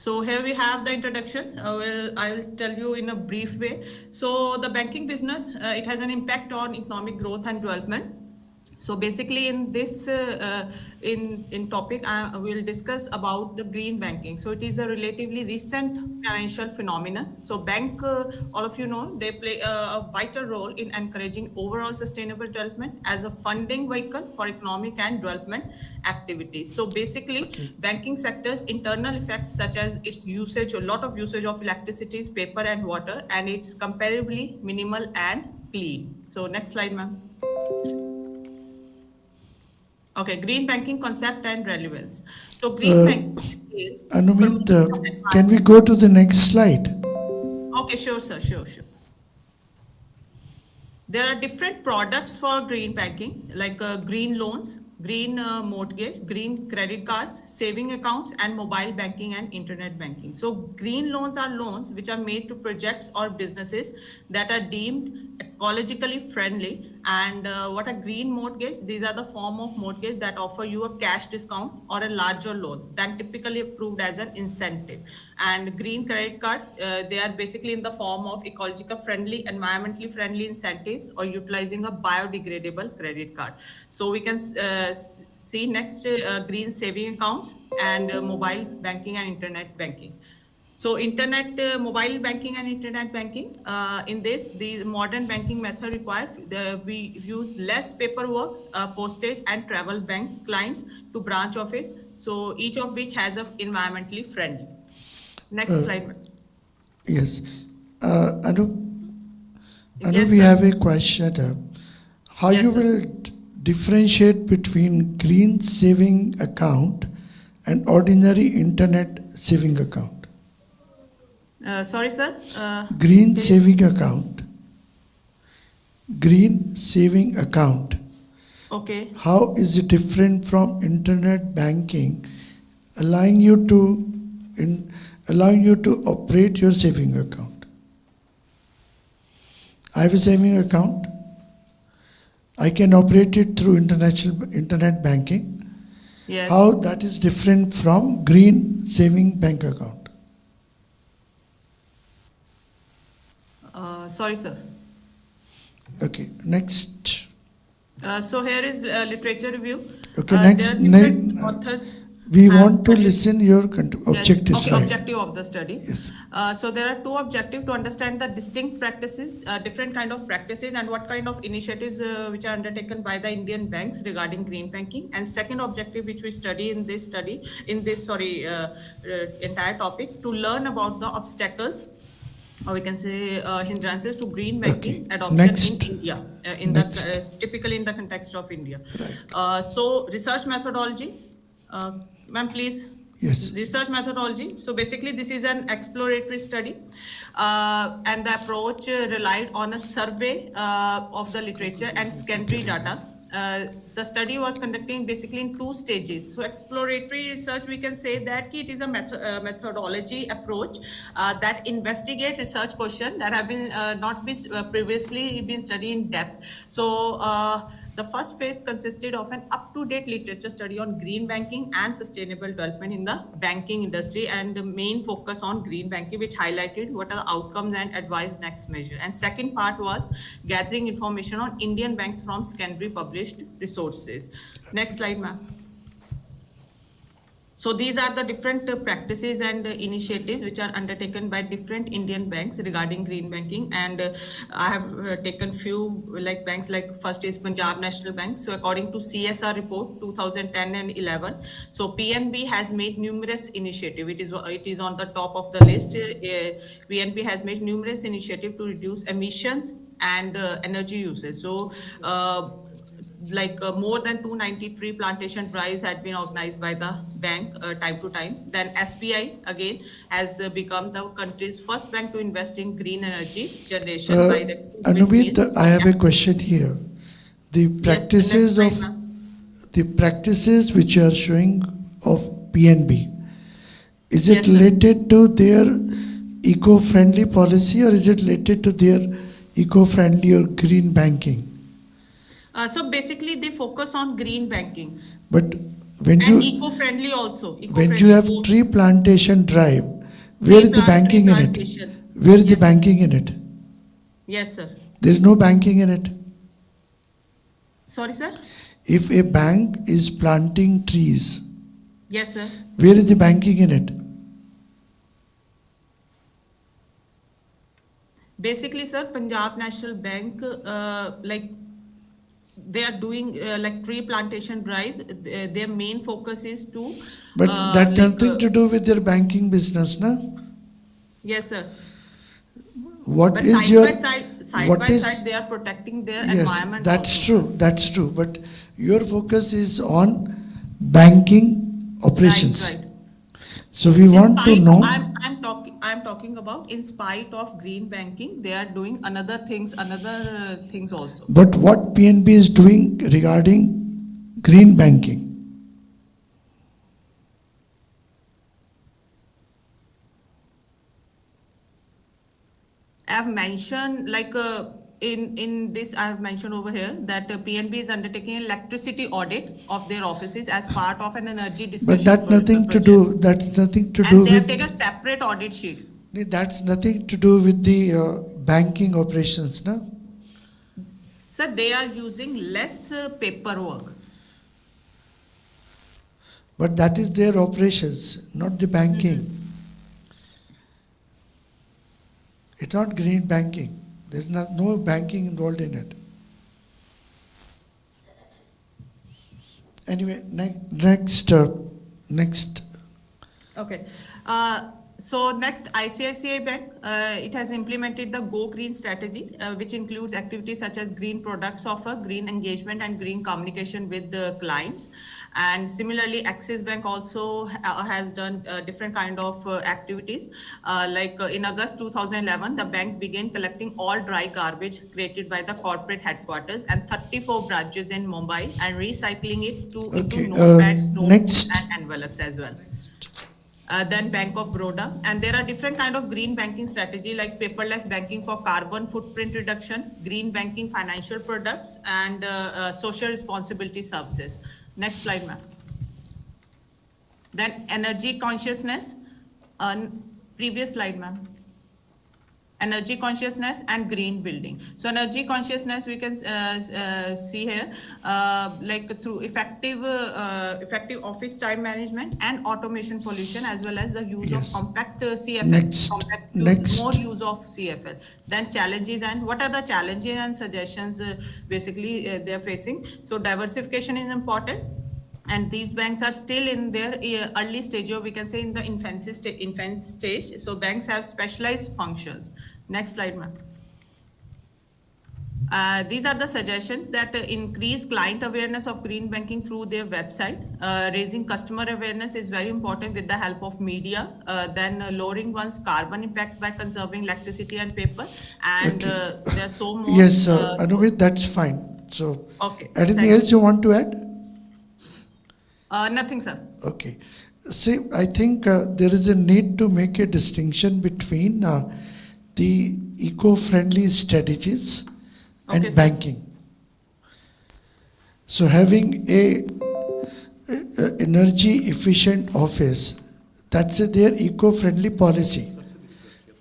So here we have the introduction. I will tell you in a brief way. So the banking business, it has an impact on economic growth and development. So basically, in this in topic, I will discuss about the green banking. So it is a relatively recent financial phenomenon. So bank, all of you know, they play a vital role in encouraging overall sustainable development as a funding vehicle for economic and development activities. So basically, Okay. banking sector's internal effects, such as its usage, a lot of usage of electricity, paper, and water, and it's comparably minimal and clean. So next slide, ma'am. Okay, green banking concept and relevance. So green Uh, banking is Anumit, promotion of can we environment. go to the next slide? Okay, sure, sir, sure. There are different products for green banking, like green loans, green mortgage, green credit cards, saving accounts, and mobile banking and internet banking. So green loans are loans which are made to projects or businesses that are deemed ecologically friendly. And what a green mortgage? These are the form of mortgage that offer you a cash discount or a larger loan than typically approved as an incentive. And green credit card, they are basically in the form of ecological friendly, environmentally friendly incentives or utilizing a biodegradable credit card. So we can see next green saving accounts and mobile banking and internet banking. So internet, mobile banking and internet banking, in this, the modern banking method requires we use less paperwork, postage and travel bank clients to branch office. So each of which has a environmentally friendly. Next slide, ma'am. Yes. Anu, Yes, we sir. have a question. How you Yes, sir. will differentiate between green saving account and ordinary internet saving account? Sorry, sir. Green Can you? saving account. Green saving account. Okay. How is it different from internet banking, allowing you to allowing you to operate your saving account? I have a saving account. I can operate it through international internet banking. Yes. How that is different from green saving bank account? Sorry, sir. Okay, next. So here is literature review. Okay, There next. are different authors We have want to studied. listen your Yes, objectives, okay, right? objective of the study. Yes. So there are two objectives: to understand the distinct practices, different kind of practices, and what kind of initiatives which are undertaken by the Indian banks regarding green banking. And second objective, which we study in this entire topic, to learn about the obstacles, or we can say hindrances to green Okay, banking adoption in next. India, Next. typically in the context of India. Right. So research methodology, ma'am, please. Yes. Research methodology. So basically, this is an exploratory study, and the approach relied on a survey of the literature and secondary data. The study was conducting basically in two stages. So exploratory research, we can say that it is a methodology approach that investigate research questions that have been not been previously been studied in depth. So the first phase consisted of an up-to-date literature study on green banking and sustainable development in the banking industry, and the main focus on green banking, which highlighted what are the outcomes and advised next measure. And second part was gathering information on Indian banks from secondary published resources. Next slide, ma'am. So these are the different practices and initiatives which are undertaken by different Indian banks regarding green banking. And I have taken few like banks, like first is Punjab National Bank. So according to CSR report 2010 and 11, so PNB has made numerous initiatives. It is on the top of the list. PNB has made numerous initiatives to reduce emissions and energy usage. So more than 290 tree plantation drives had been organized by the bank time to time. Then SBI again has become the country's first bank to invest in green energy generation by the Anubit, windmills. I have Yeah. a question here. The Yes, the next practices of slide, ma'am. the practices which you are showing of PNB, is it Yes, sir. related to their eco-friendly policy, or is it related to their eco-friendly or green banking? So basically, they focus on green banking But when and you eco-friendly also. when you Eco-friendly have both. tree plantation drive, where is the Tree banking in it? plantation. Where is the Yes, sir. banking in it? Yes, sir. There is no banking in it. Sorry, sir. If a bank is planting trees, Yes, sir. where is the banking in it? Basically, sir, Punjab National Bank, like they are doing like tree plantation drive. Their main focus is to But that like nothing to do with their banking business, na? yes, sir. What But is your, side what by side, is, they are protecting their yes, environment that's also, true, that's true. But your focus is on banking sir. Right, operations. right. So we In want to spite, know, I'm talking about in spite of green banking, they are doing another things also. but what PNB is doing regarding green banking? I have mentioned like in this I have mentioned over here that PNB is undertaking an electricity audit of their offices as part of an energy But discussion that nothing to project, do, that's nothing to and do they have taken a with, separate audit sheet. that's nothing to do with the banking operations, na? So they are using less paperwork. But that is their operations, not the banking. It's not green banking. There's no banking involved in it. Anyway, next. Okay. So next, ICICI Bank, it has implemented the Go Green strategy, which includes activities such as green products offer, green engagement, and green communication with the clients. And similarly, Axis Bank also has done different kind of activities. In August 2011, the bank began collecting all dry garbage created by the corporate headquarters and 34 branches in Mumbai and recycling it into Okay, notepads, notebooks, next. and envelopes as well. Then Bank of Baroda. And there are different kind of green banking strategy like paperless banking for carbon footprint reduction, green banking financial products, and social responsibility services. Next slide, ma'am. Then energy consciousness. Previous slide, ma'am. Energy consciousness and green building. So energy consciousness we can see here like through effective office time management and automation pollution, as well as the use of Yes. compact CFL, Next. more Next. use of CFL. Then challenges, and what are the challenges and suggestions basically they're facing. So diversification is important, and these banks are still in their early stage, or we can say in the infancy stage. So banks have specialized functions. Next slide, ma'am. These are the suggestions that increase client awareness of green banking through their website. Raising customer awareness is very important with the help of media. Then lowering one's carbon impact by conserving electricity and paper. And Okay. there's so more. Yes, Anuvit, that's fine. So, Okay. anything else you want to add? Nothing, sir. Okay. See, I think there is a need to make a distinction between the eco-friendly strategies and Okay, sir. banking. So having a energy efficient office, that's their eco-friendly policy.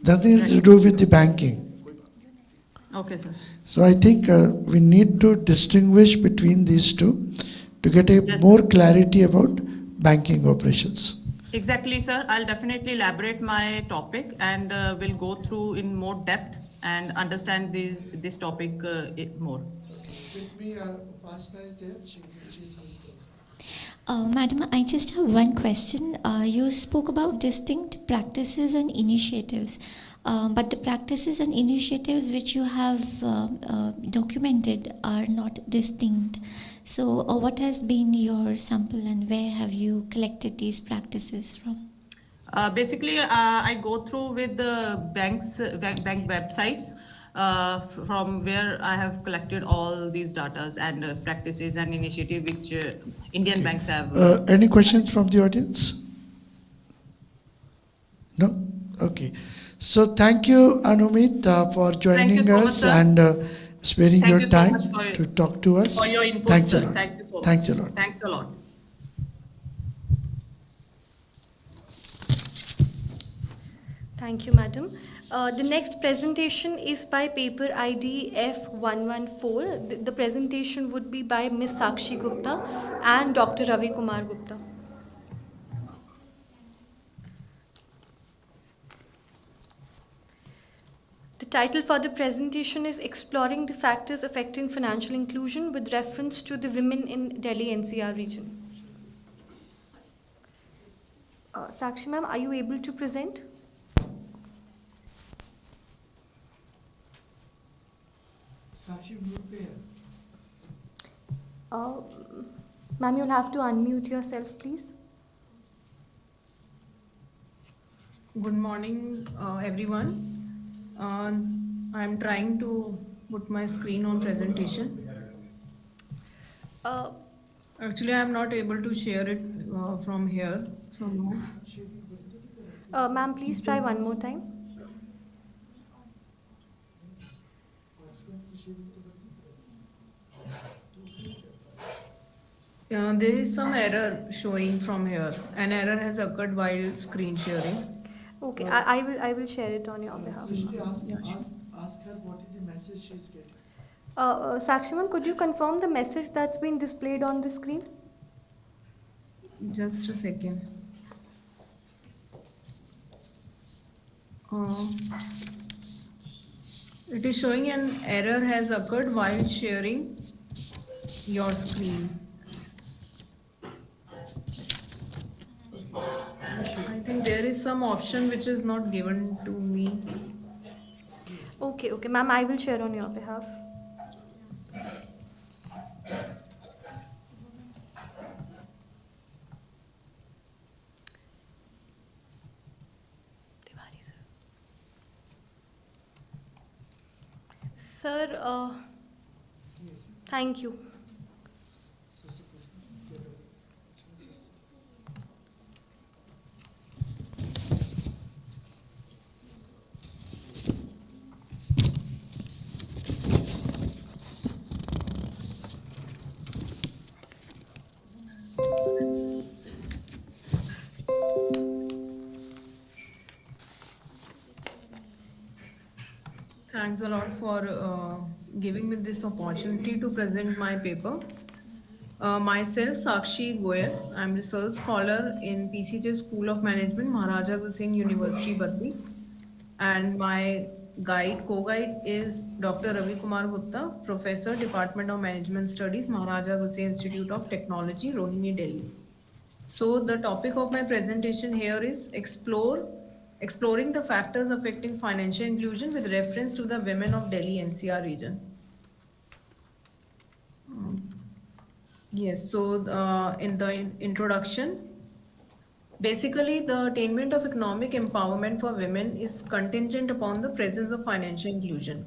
Nothing to do with the banking. Okay, sir. So I think we need to distinguish between these two to get a Yes. more clarity about banking operations. Exactly, sir. I'll definitely elaborate my topic, and we'll go through in more depth and understand this topic more. Let me pass there. Madam, I just have one question. You spoke about distinct practices and initiatives, but the practices and initiatives which you have documented are not distinct. So, what has been your sample and where have you collected these practices from? Basically, I go through with the bank websites from where I have collected all these data and practices and initiative which Indian banks have. Any questions from the audience? No? Okay. So thank you, Anumit, for joining so much, us sir. and sparing Thank your you so time much for to talk to us. your input, Thanks a sir. lot. Thank you so much. Thanks a lot. Thanks a lot. Thank you, madam. The next presentation is by paper ID F114. The presentation would be by Ms. Sakshi Gupta and Dr. Ravi Kumar Gupta. The title for the presentation is Exploring the Factors Affecting Financial Inclusion with reference to the women in Delhi NCR region. Sakshi ma'am, are you able to present? Sakshi, mute पे है. Uh, Ma'am, you'll have to unmute yourself, please. Good morning, everyone. I'm trying to put my screen on presentation. Uh, Actually, I'm not able to share it from here. So, no. Ma'am, please try one more time. There is some error showing from here. An error has occurred while screen sharing. Okay, So- I will share it on your behalf. Srishti, Yeah, sure. ask her what is the message she's getting. Sakshi ma'am, could you confirm the message that's been displayed on the screen? Just a second. Uh, it is showing an error has occurred while sharing your screen. I think there is some option which is not given to me. Okay, ma'am, I will share on your behalf. Sir, thank you. Thanks a lot for giving me this opportunity to present my paper. Myself, Sakshi Goyal. I'm research scholar in PCJ School of Management, Maharaja Hussain University, Baddi. And my co-guide is Dr. Ravi Kumar Gupta, Professor, Department of Management Studies, Maharaja Hussain Institute of Technology, Rohini, Delhi. So the topic of my presentation here is exploring the factors affecting financial inclusion with reference to the women of Delhi NCR region. Yes, so in the introduction, basically the attainment of economic empowerment for women is contingent upon the presence of financial inclusion.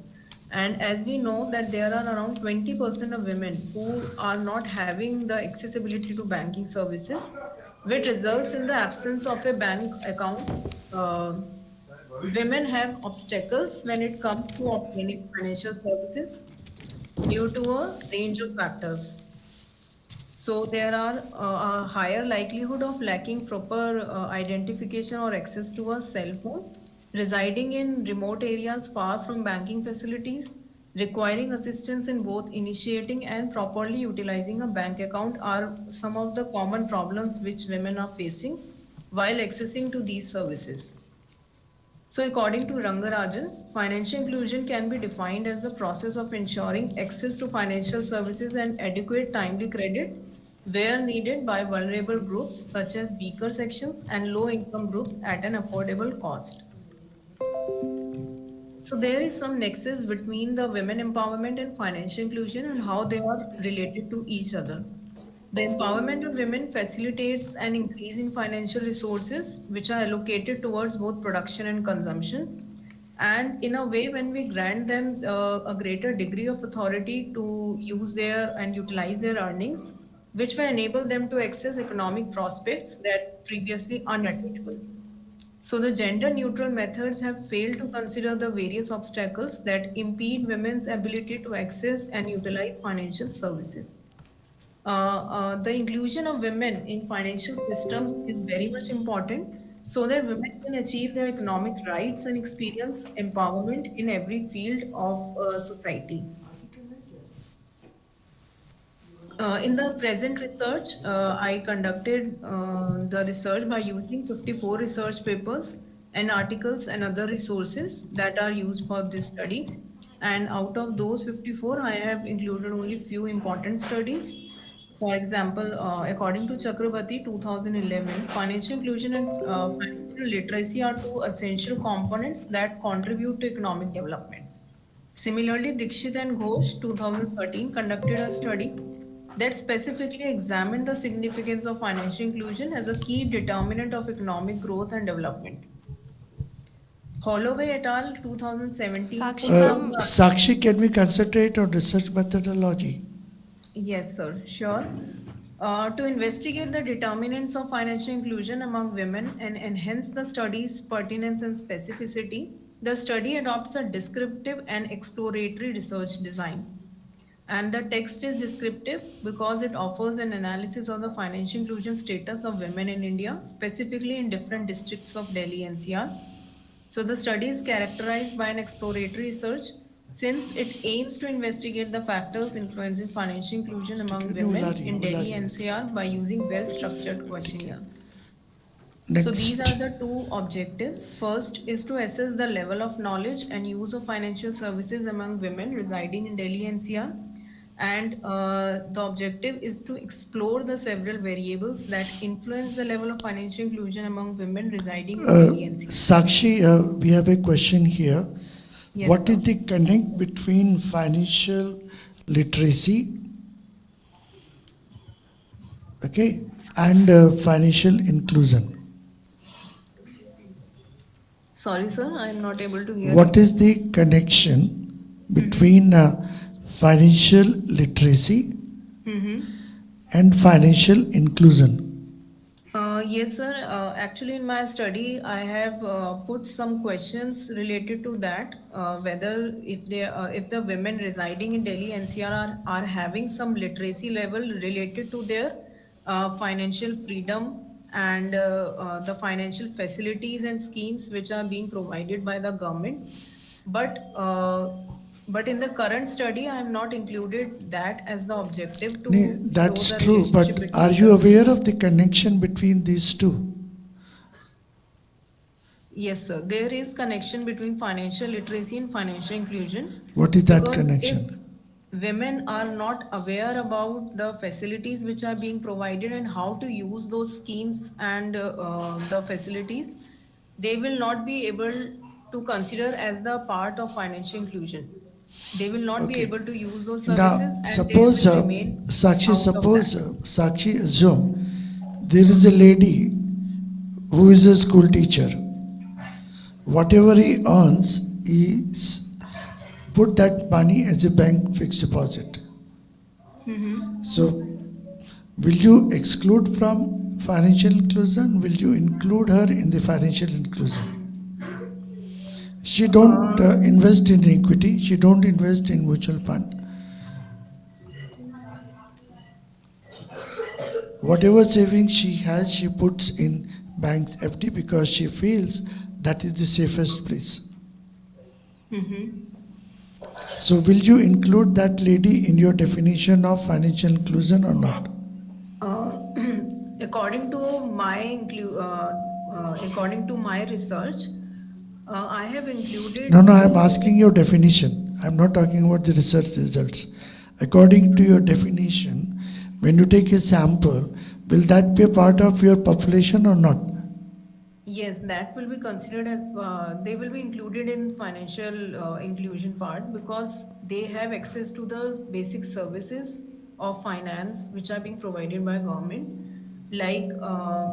And as we know that there are around 20% of women who are not having the accessibility to banking services, which results in the absence of a bank account. Uh, Women have obstacles when it comes to obtaining financial services due to a range of factors. So there are a higher likelihood of lacking proper identification or access to a cell phone, residing in remote areas far from banking facilities, requiring assistance in both initiating and properly utilizing a bank account are some of the common problems which women are facing while accessing to these services. So, according to Rangarajan, financial inclusion can be defined as the process of ensuring access to financial services and adequate timely credit where needed by vulnerable groups such as weaker sections and low income groups at an affordable cost. So, there is some nexus between the women empowerment and financial inclusion and how they are related to each other. The empowerment of women facilitates an increase in financial resources which are allocated towards both production and consumption. And in a way, when we grant them a greater degree of authority to use their and utilize their earnings, which will enable them to access economic prospects that previously unattainable. So the gender neutral methods have failed to consider the various obstacles that impede women's ability to access and utilize financial services. The inclusion of women in financial systems is very much important so that women can achieve their economic rights and experience empowerment in every field of society. In the present research, I conducted the research by using 54 research papers and articles and other resources that are used for this study. And out of those 54, I have included only few important studies. For example, according to Chakrabarti 2011, financial inclusion and financial literacy are two essential components that contribute to economic development. Similarly, Dixit and Ghosh 2013 conducted a study that specifically examined the significance of financial inclusion as a key determinant of economic growth and development. Holloway et al. 2017 Sakshi put forth ma'am, the Sakshi, can we concentrate on research methodology? yes, sir, sure. To investigate the determinants of financial inclusion among women and enhance the study's pertinence and specificity, the study adopts a descriptive and exploratory research design. And the text is descriptive because it offers an analysis of the financial inclusion status of women in India, specifically in different districts of Delhi NCR. So the study is characterized by an exploratory research since it aims to investigate the factors influencing financial inclusion ठीक among है, नहीं women in वो ला Delhi रही है इसका, NCR by using well-structured ठीक है. questionnaire. So these Next. are the two objectives. First is to assess the level of knowledge and use of financial services among women residing in Delhi NCR. And the objective is to explore the several variables that influence the level of financial inclusion among women residing in Delhi NCR. Sakshi, we have a question here. Yes, What sir. is the connect between financial literacy, okay, and financial inclusion? Sorry, sir, I am not able to hear What you. is the connection between financial literacy and financial inclusion? Yes, sir. Actually, in my study, I have put some questions related to that. Whether if the women residing in Delhi NCR are having some literacy level related to their financial freedom and the financial facilities and schemes which are being provided by the government. But but in the current study, I have not included that as the objective to show That's the true, relationship but are between you the. aware of the connection between these two? Yes, sir. There is connection between financial literacy and financial inclusion What is that because if connection? women are not aware about the facilities which are being provided and how to use those schemes and the facilities, they will not be able to consider as the part of financial inclusion. They will not be Okay. able to use those Now, services and they suppose, will remain out of that. Sakshi, assume there is a lady who is a school teacher. Whatever he earns, he put that money as a bank fixed deposit. So, will you exclude from financial inclusion? Will you include her in the financial inclusion? She don't Uh, invest in equity. She don't invest in mutual fund. Whatever savings she has, she puts in bank's FD because she feels that is the safest place. So, will you include that lady in your definition of financial inclusion or not? Uh, according to according to my research, I have No, included no, I'm two. asking your definition. I'm not talking about the research results. According to your definition, when you take a sample, will that be a part of your population or not? Yes, that will be considered as they will be included in financial inclusion part because they have access to the basic services of finance which are being provided by government. Like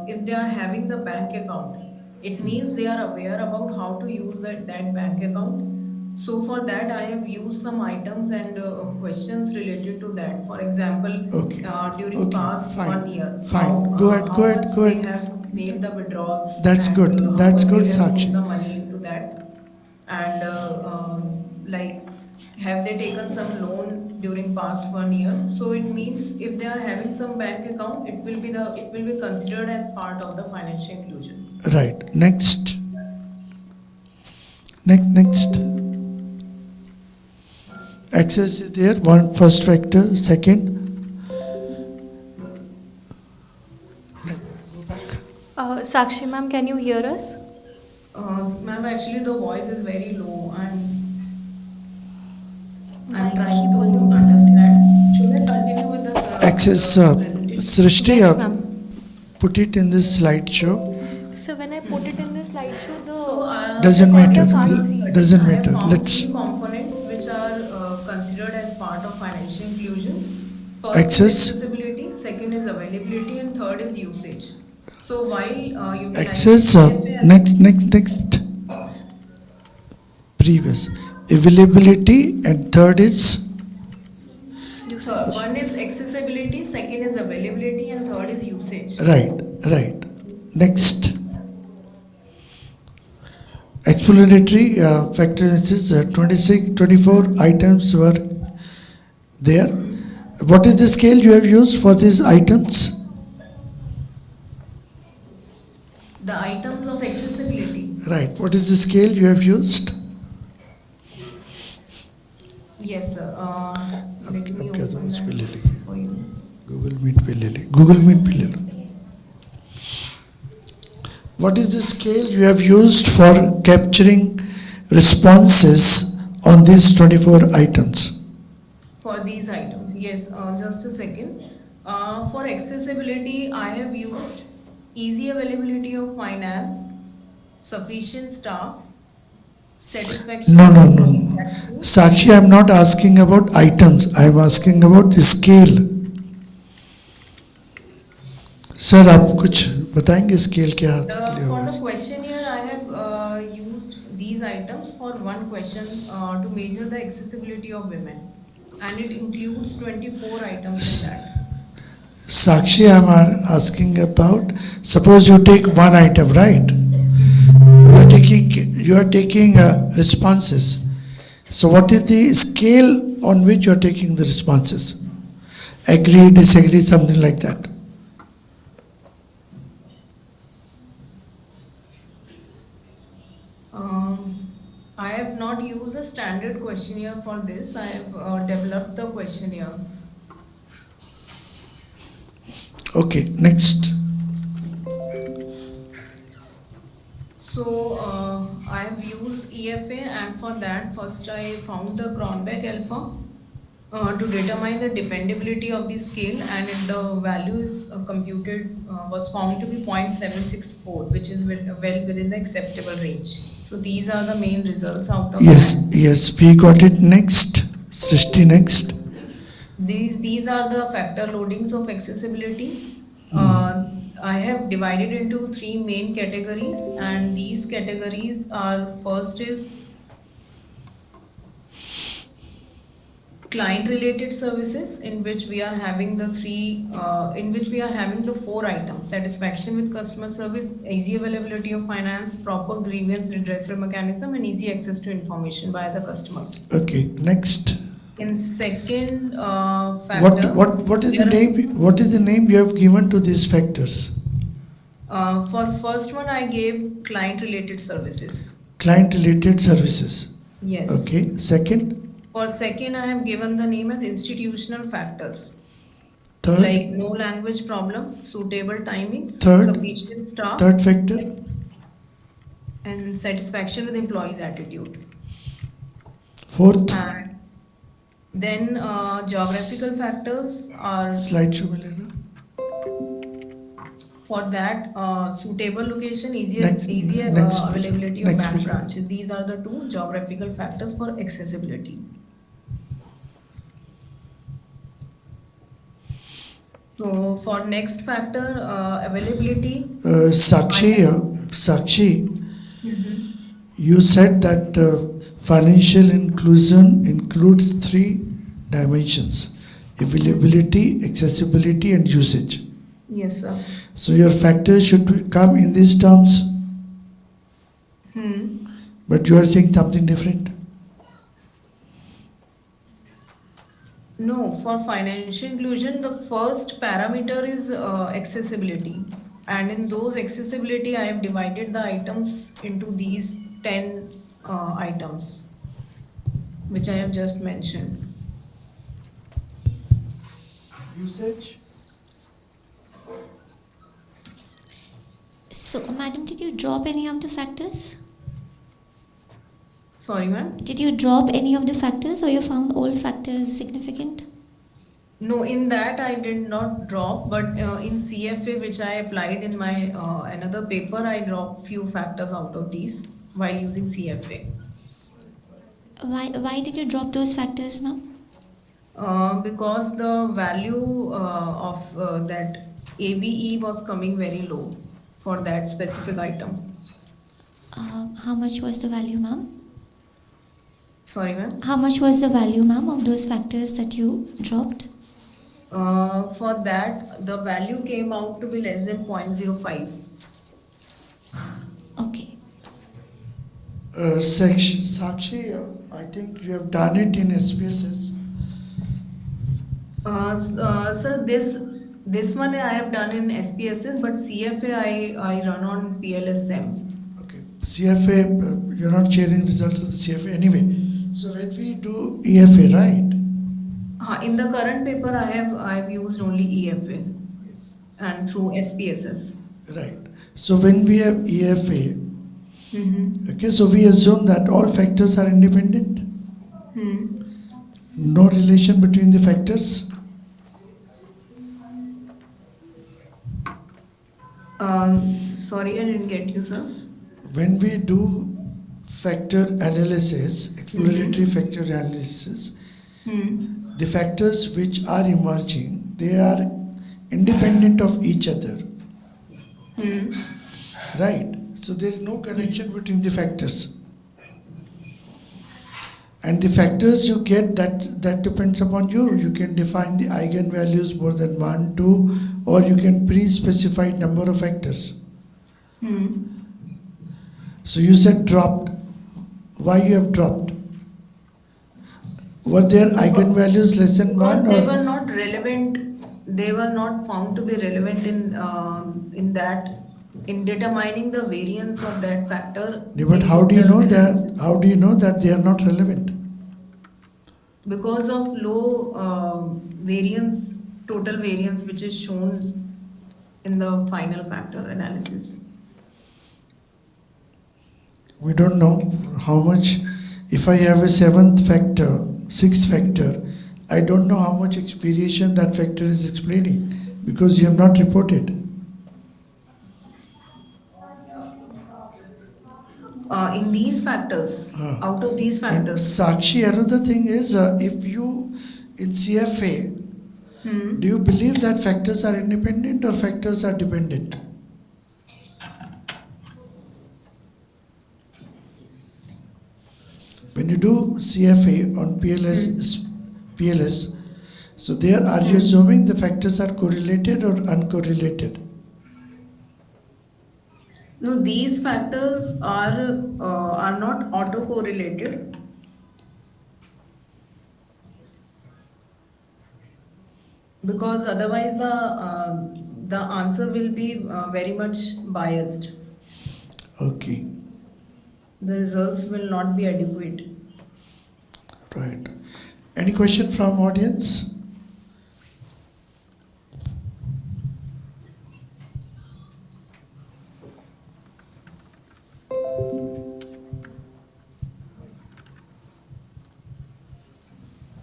if they are having the bank account, it means they are aware about how to use that bank account. So for that, I have used some items and questions related to that. For example, Okay, during okay, past 1 year, fine. Go ahead, go how ahead, much go they ahead. have made the withdrawals and how That's much they good, have put Sakshi. the money into that, and like have they taken some loan during past 1 year. So it means if they are having some bank account, it will be considered as part of the financial inclusion. Right. Next. Next. Access is there. One first factor. Second. Go back. Sakshi ma'am, can you hear us? Ma'am, actually the voice is very low and I'm Mic trying to volume. understand. Should I continue with the Access. presentation? Srishti, Yes, ma'am. put it in this slideshow. So when I put it in the slideshow, the So, Doesn't matter. presenter can't see it. Doesn't I have matter. found Let's. three components which are considered as part of financial inclusion. First Access. is accessibility, second is availability, and third is usage. So while utilizing Access. EFA Next. Previous. Availability and third is. one is accessibility, second is availability, and third is usage. Right. Next. Exploratory factor analysis, 24 items were there. What is the scale you have used for these items? The items of accessibility. Right. What is the scale you have used? Yes, sir. Let me अब क्या तो open उस पे ले that लेंगे. for you. Google Meet पे ले ले. Google Meet पे ले लो. What is the scale you have used for capturing responses on these 24 items? For these items, yes, just a second. For accessibility, I have used easy availability of finance, sufficient staff, satisfaction. No. Sakshi, I am not asking about items. I am asking about the scale. Sir, आप कुछ बताएंगे scale क्या लिया For हुआ the है? questionnaire, I have used these items for one question to measure the accessibility of women, and it includes 24 items in that. Sakshi, I am asking about, suppose you take one item, right? You are taking responses. So what is the scale on which you are taking the responses? Agree, disagree, something like that. I have not used a standard questionnaire for this. I have developed the questionnaire. Okay, next. So I have used EFA, and for that first I found the Cronbach alpha to determine the dependability of the scale, and the value is computed was found to be 0.764, which is well within the acceptable range. So these are the main results out of that. Yes, we got it. Next, Srishti, next. These are the factor loadings of accessibility. I have divided into three main categories, and these categories are: first is client related services, in which we are having the four items: satisfaction with customer service, easy availability of finance, proper grievance redressal mechanism, and easy access to information by the customers. Okay, next. In second factor, What is the name? What is the name you have given to these factors? For first one, I gave client related services. Client related services. Yes. Okay. Second. For second, I have given the name as institutional factors. Third. Like no language problem, suitable timings, Third. sufficient staff, Third factor. and satisfaction with employees' attitude. Fourth. And then geographical factors are, Slideshow में लेना. for that, suitable location, easy Next availability of next bank page. branches. These are the two geographical factors for accessibility. So for next factor, availability. Sakshi, you said that financial inclusion includes three dimensions: availability, accessibility, and usage. Yes, sir. So your factors should come in these terms, but you are saying something different. No, for financial inclusion, the first parameter is accessibility. And in those accessibility, I have divided the items into these 10 items, which I have just mentioned. Usage? So, madam, did you drop any of the factors? Sorry, ma'am. Did you drop any of the factors, or you found all factors significant? No, in that I did not drop, but in CFA, which I applied in my another paper, I dropped few factors out of these while using CFA. Why did you drop those factors, ma'am? Because the value of that ABE was coming very low for that specific item. How much was the value, ma'am? Sorry, ma'am. How much was the value, ma'am, of those factors that you dropped? For that, the value came out to be less than 0.05. Okay. Sakshi, I think you have done it in SPSS. Sir, this one I have done in SPSS, but CFA I run on PLSM. Okay. CFA, you're not sharing results of the CFA anyway. So when we do EFA, right? In the current paper, I have used only EFA and through SPSS. Right. So when we have EFA, Mm-hmm. okay, so we assume that all factors are independent. No relation between the factors. Sorry, I didn't get you, sir. When we do factor analysis, exploratory factor analysis, the factors which are emerging, they are independent of each other. Right? So there is no connection between the factors. And the factors you get, that depends upon you. You can define the eigenvalues more than 1, 2, or you can pre-specify number of factors. So you said dropped. Why you have dropped? Were there eigenvalues less than 1 Because they or? were not relevant. They were not found to be relevant in that in determining the variance of that factor. Yeah, but in how do you know total that? analysis. How do you know that they are not relevant? Because of low variance, total variance, which is shown in the final factor analysis. We don't know how much. If I have a seventh factor, sixth factor, I don't know how much variation that factor is explaining because you have not reported. In these factors, out of these And factors, Sakshi, another thing is, if you in CFA, do you believe that factors are independent or factors are dependent? When you do CFA on PLS, so there are you assuming the factors are correlated or uncorrelated? no, these factors are not autocorrelated. Because otherwise the answer will be very much biased. Okay, The results will not be adequate. right. Any question from audience?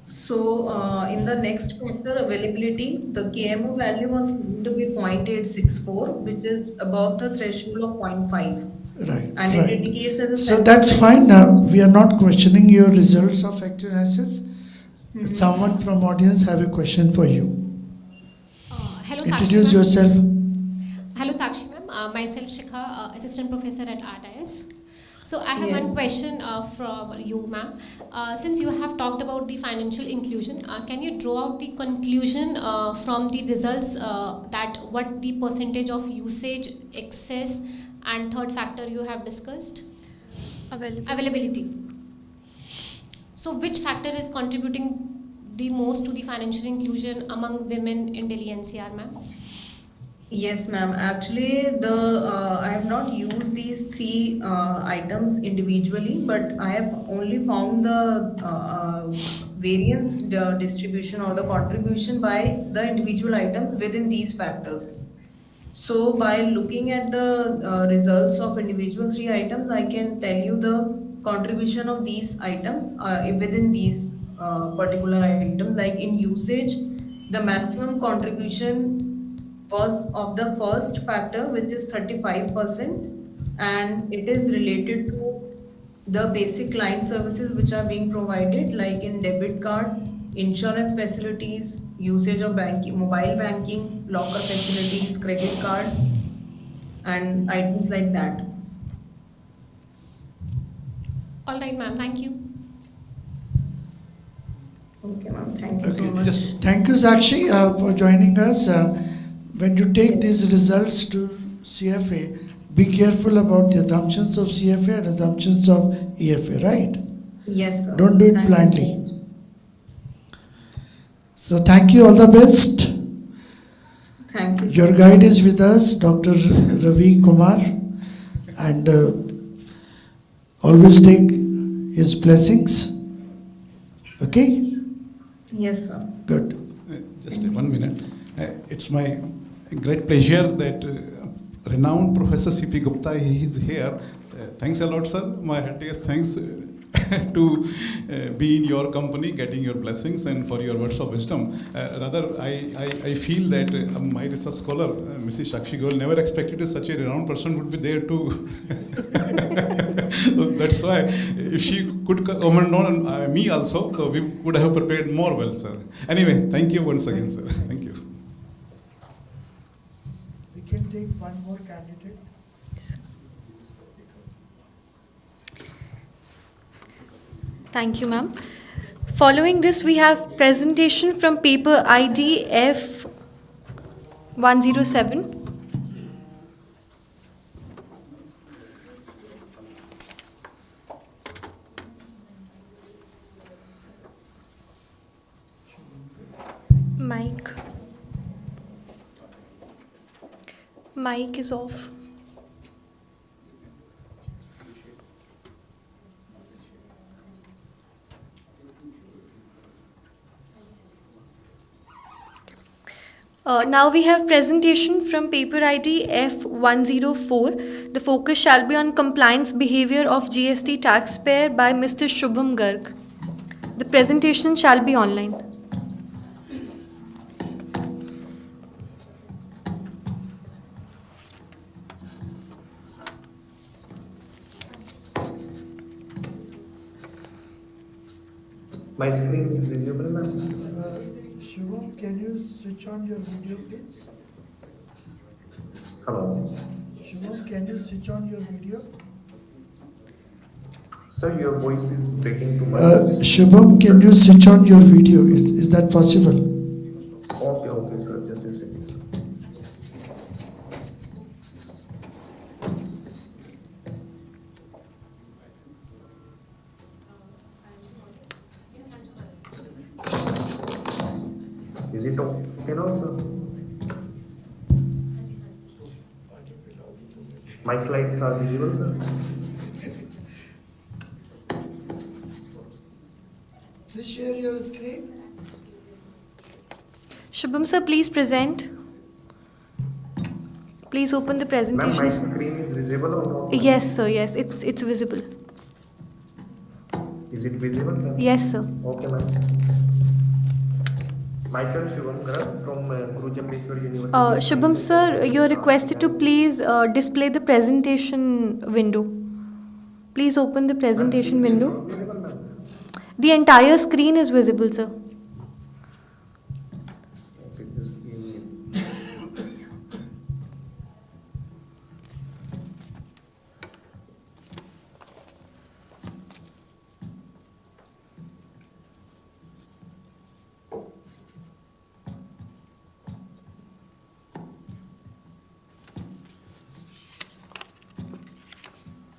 So in the next factor, availability, the KMO value was found to be 0.864, which is above the threshold of 0.5. Right, And it right. indicates as a So center that's fine. We are not questioning your results of factor analysis. Someone from audience have a question for you. Hello, Introduce Sakshi ma'am. yourself. Hello, Sakshi ma'am. Myself, Shikha, assistant professor at RTIS. So I have one Yes. question from you, ma'am. Since you have talked about the financial inclusion, can you draw out the conclusion from the results that what the percentage of usage, excess, and third factor you have discussed? Availability. So which factor is contributing the most to the financial inclusion among women in Delhi NCR, ma'am? Yes, ma'am. Actually, I have not used these three items individually, but I have only found the variance distribution or the contribution by the individual items within these factors. So, by looking at the results of individual three items, I can tell you the contribution of these items within these particular items. Like in usage, the maximum contribution was of the first factor, which is 35%, and it is related to the basic client services which are being provided, like in debit card, insurance facilities, usage of banking, mobile banking, locker facilities, credit card, and items like that. All right, ma'am. Thank you. Okay, ma'am. Thank you so Okay, much. thank you, Sakshi, for joining us. When you take these results to CFA, be careful about the assumptions of CFA and assumptions of EFA, right? Yes, sir. Don't do it Thank you so blindly. much. So thank you, all the best. Thank you. Your guide is with us, Dr. Ravi Kumar, and always take his blessings. Okay? Yes, sir. Good. Just 1 minute. It's my great pleasure that renowned Professor C.P. Gupta he is here. Thanks a lot, sir. My heartiest thanks to be in your company, getting your blessings and for your words of wisdom. Rather, I feel that my research scholar, Mrs. Sakshi Goel, never expected such a renowned person would be there too. That's why, if she could comment on me also, so we would have prepared more well, sir. Anyway, thank you once again, sir. Thank you. We can take one more candidate. Thank you, ma'am. Following this, we have presentation from paper ID F107. Mic. Mic is off. Now we have presentation from paper ID F104. The focus shall be on compliance behavior of GST taxpayer by Mr. Shubham Garg. The presentation shall be online. My screen is visible, ma'am. Shubham, can you switch on your video, please? Hello. Shubham, can you switch on your video? Sir, your voice is breaking too much. Shubham, can you switch on your video? Is that possible? Okay, sir. Just a second. Is it okay now, sir? My slides are visible, sir. Please share your screen. Shubham sir, please present. Please open the Ma'am, my presentation. screen is visible or not? Yes, sir. Yes, it's visible. Is it visible, ma'am? Yes, sir. Okay, ma'am. Myself, Shivam Garg from Guru Jambheshwar University. Shubham sir, you're requested to please display the presentation window. Please open the presentation window. Visible, ma'am. The entire screen is visible, sir. Okay, just give me.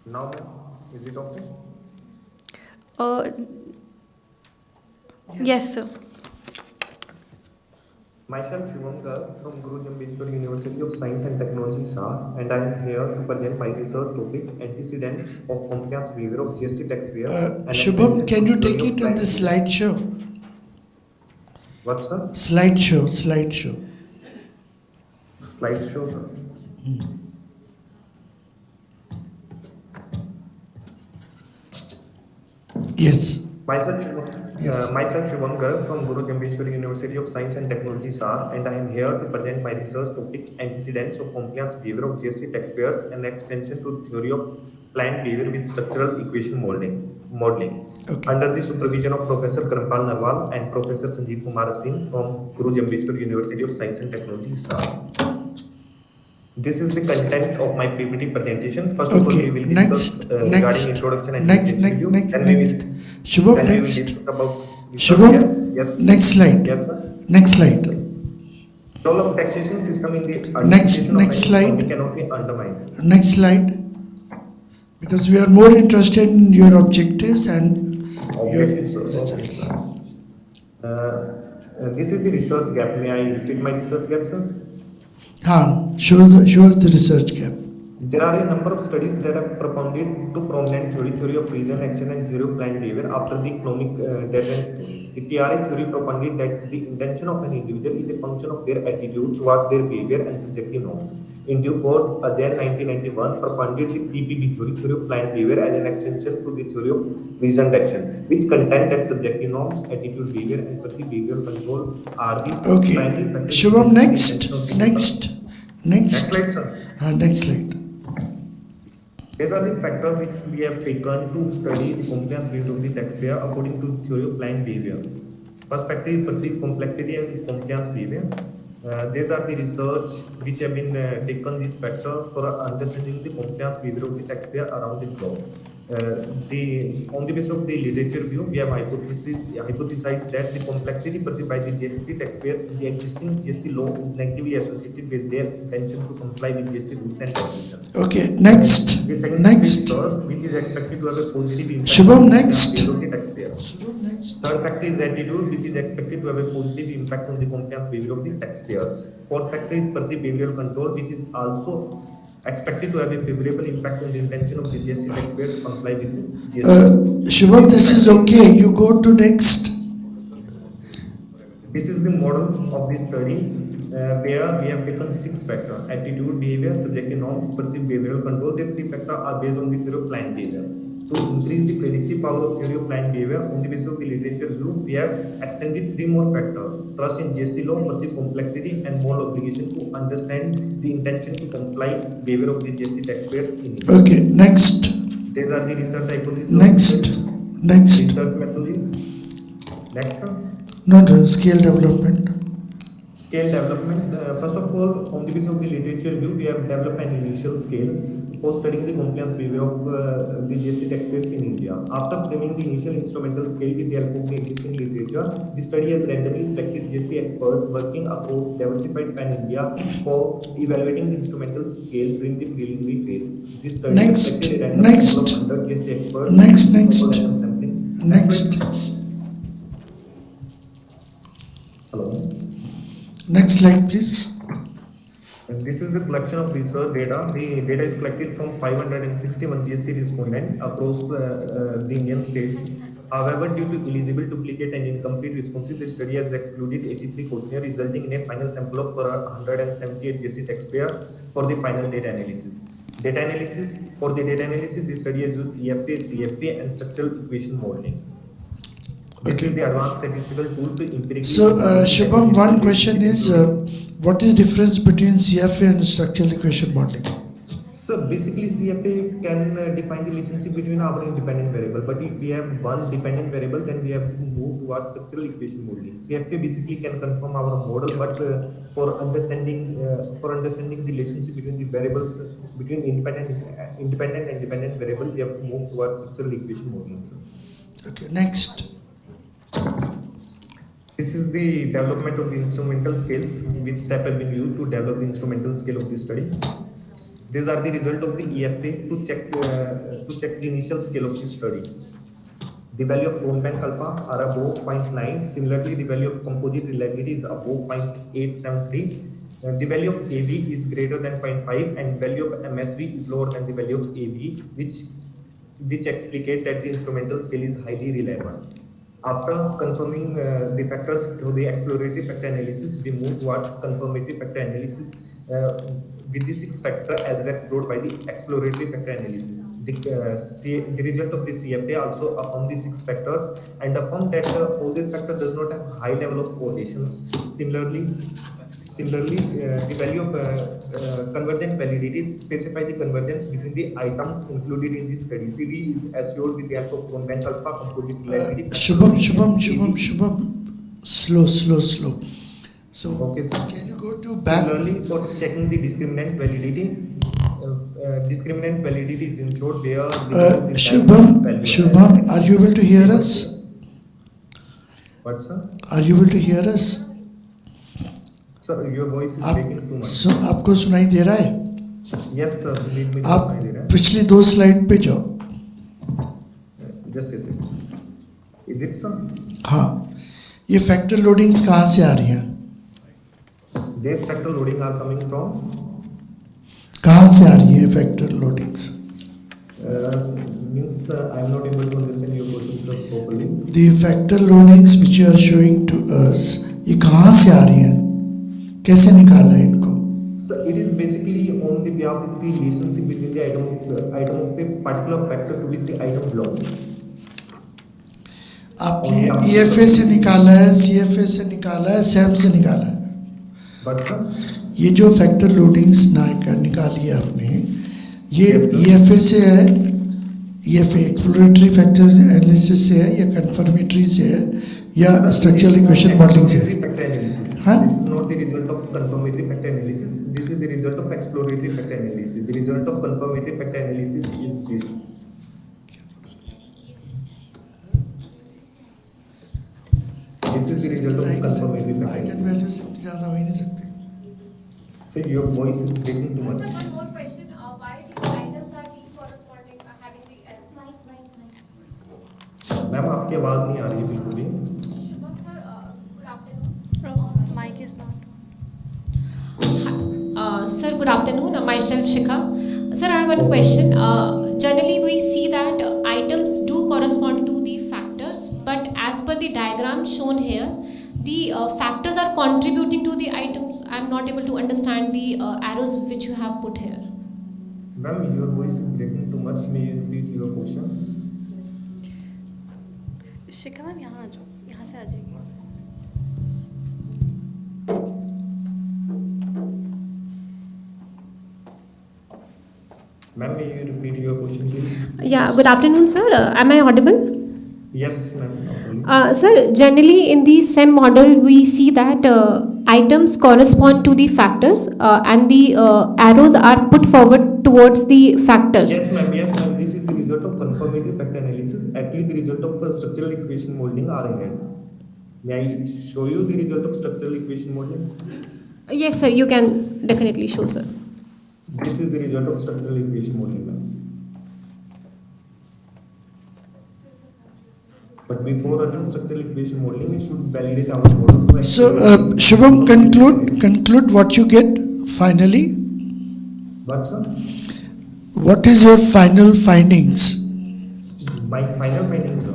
Now, ma'am, is it okay? Yes, sir. Myself Shivam from Guru Jambeshwar University of Science and Technology SAR, and I am here to present my research topic antecedents of compliance behavior of GST taxpayer and Shubham, extension can to you theory take of it on the planned behavior. slideshow? What sir? Slideshow. Slideshow sir. Yes. Yes. Myself Shivam from Guru Jambeshwar University of Science and Technology SAR, and I am here to present my research topic antecedents of compliance behavior of GST taxpayers and extension to theory of planned behavior with structural equation modeling. Okay. Under the supervision of Professor Karampal Narwal and Professor Sanjeev Kumar Singh from Guru Jambeshwar University of Science and Technology SAR. This is the content of my PPT presentation. First of all, we will discuss regarding introduction and review. Shubham, Then we will next. discuss about Shubham, yes. next slide. Yes, sir. Next slide. Role of taxation system in the Next slide. cannot be undermined. Next slide. Because we are more interested in your objectives and Obviously, sir. This is the research gap. May I repeat my research gap, sir? Show us the research gap. There are a number of studies that have propounded two prominent theory of reason, action, and zero planned behavior after the chronic death and the TRA theory propounded that the intention of an individual is a function of their attitude towards their behavior and subjective norms. In due course, Ajay 1991 propounded the TPB theory of planned behavior as an extension to the theory of reasoned action, which contend that subjective norms, attitude, behavior, and perceived behavioral control are the primary factors. Shubham, next slide, sir. Next slide. These are the factors which we have taken to study the compliance behavior of the taxpayer according to theory of planned behavior. First factor is perceived complexity and compliance behavior. These are the research which have been taken these factors for understanding the compliance behavior of the taxpayer around the globe. On the basis of the literature view, we have hypothesized that the complexity perceived by the GST taxpayer in the existing GST law is negatively associated with their intention to comply with GST rules and regulations. Okay, next. The second factor, which is expected to have a positive impact Shubham, on next. the taxpayer. Third factor is attitude, which is expected to have a positive impact on the compliance behavior of the taxpayers. Fourth factor is perceived behavioral control, which is also expected to have a favorable impact on the intention of the GST taxpayer to comply with the GST. Shubham, this is okay. You go to next. This is the model of this study where we have taken 6 factors: attitude, behavior, subjective norms, perceived behavioral control. These 3 factors are based on the theory of planned behavior. To increase the predictive power of theory of planned behavior, on the basis of the literature view, we have extended 3 more factors: trust in GST law, perceived complexity, and moral obligation to understand the intention to comply behavior of the GST taxpayers in India. Okay, next. These are the research hypotheses. Next. Research methodology. Next one. No, scale development. Scale development. First of all, on the basis of the literature view, we have developed an initial scale for studying the compliance behavior of the GST taxpayers in India. After framing the initial instrumental scale with the help of the existing literature, the study has randomly selected GST experts working across diversified pan-India for evaluating the instrumental scale during the preliminary phase. This study has selected a random sample of 100 GST experts. Next. Hello. Next slide, please. And this is the collection of research data. The data is collected from 561 GST respondents across the Indian states. However, due to illegible, duplicate, and incomplete responses, the study has excluded 83 questionnaires, resulting in a final sample of 178 GST taxpayers for the final data analysis. For the data analysis, the study has used EFA, CFA, and structural equation modeling. This is the advanced statistical tool to empirically. So, Shubham, one question is, what is the difference between CFA and structural equation modeling? So basically, CFA can define the relationship between our independent variable. But if we have one dependent variable, then we have to move towards structural equation modeling. CFA basically can confirm our model, but for understanding the relationship between the variables between independent and dependent variable, we have to move towards structural equation modeling. Okay, next. This is the development of the instrumental scales, which step have been used to develop the instrumental scale of this study. These are the result of the EFA to check the initial scale of the study. The value of cone bank alpha are above 0.9. Similarly, the value of composite reliability is above 0.873. The value of AB is greater than 0.5 and value of MSV is lower than the value of AB, which explicates that the instrumental scale is highly reliable. After confirming the factors through the exploratory factor analysis, we move towards confirmatory factor analysis with the 6 factor as explored by the exploratory factor analysis. The result of the CFA also affirm the 6 factors and affirm that all these factors does not have high level of correlations. Similarly, the value of convergent validity specifies the convergence between the items included in the study. CV is assured with the help of cone bank alpha, composite reliability factor. Shubham. Slow. So, Okay, sir. can you go to back? Similarly, for checking the discriminant validity, discriminant validity is ensured where the Shubham, are you able to hear us? What, sir? Are you able to hear us? Sir, your voice is breaking too much. आपको सुनाई दे रहा है? Yes, sir. आप पिछली 2 slide पे जाओ. Just a second. Is it, sir? हाँ, ये फैक्टर लोडिंग्स कहाँ से आ रही हैं? These factor loading are coming from? कहाँ से आ रही है factor loadings? Means I am not able to understand your question, sir, properly. The factor loadings which you are showing to us, ये कहाँ से आ रही हैं? कैसे निकाला है इनको? So it is basically on the behalf of the relationship between the item of a particular factor to which the item belongs. आपने EFA से निकाला है, CFA से निकाला है, SAM से निकाला है. But sir, ये जो फैक्टर लोडिंग्स निकाली है आपने, ये EFA से है, EFA एक्सप्लोरेटरी फैक्टर एनालिसिस से है या कंफर्मेटरी से है या स्ट्रक्चरल इक्वेशन मॉडलिंग से है? हाँ? This is not the result of confirmatory factor analysis. This is the result of exploratory factor analysis. The result of confirmatory factor analysis is this. This is the result of confirmatory factor eigen values इतनी ज़्यादा हो ही नहीं सकते. So your voice is breaking too much. Sir, one more question. Why these items are corresponding having the L? Ma'am आपकी आवाज नहीं आ रही है बिल्कुल भी. Shubham sir, good afternoon. Mic is not. Sir, good afternoon. Myself Shikha. Sir, I have one question. Generally, we see that items do correspond to the factors, but as per the diagram shown here, the factors are contributing to the items. I am not able to understand the arrows which you have put here. Ma'am, your voice is breaking too much. May you repeat your question? Shikha ma'am यहाँ आ जाओ, यहाँ से आ जाइए. Ma'am, may you repeat your question, please? Yeah, good afternoon, sir. Am I audible? Yes, ma'am. Sir, generally in the SEM model, we see that items correspond to the factors and the arrows are put forward towards the factors. Yes, ma'am. This is the result of confirmatory factor analysis. Actually, the result of structural equation modeling are ahead. May I show you the result of structural equation modeling? Yes, sir, you can definitely show, sir. This is the result of structural equation modeling, ma'am. But before running structural equation modeling, we should validate our model. So, Shubham, conclude what you get finally. What, sir? What is your final findings? My final findings, sir.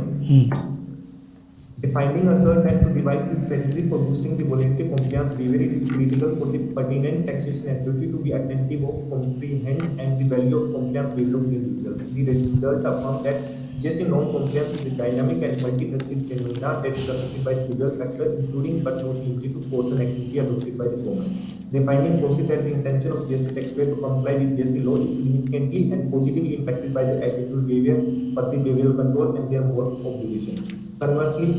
The finding assert that to devise the strategy for boosting the voluntary compliance behavior, it is critical for the pertinent taxation authority to be attentive of comprehend and the value of compliance behavior of the individual. The result affirms that GST non-compliance is a dynamic and multifaceted phenomena that is affected by several factors, including but not limited to force and activity adopted by the government. The finding posits that the intention of GST taxpayer to comply with GST law is significantly and positively impacted by their attitude behavior, perceived behavioral control, and their mode of obligation. Conversely,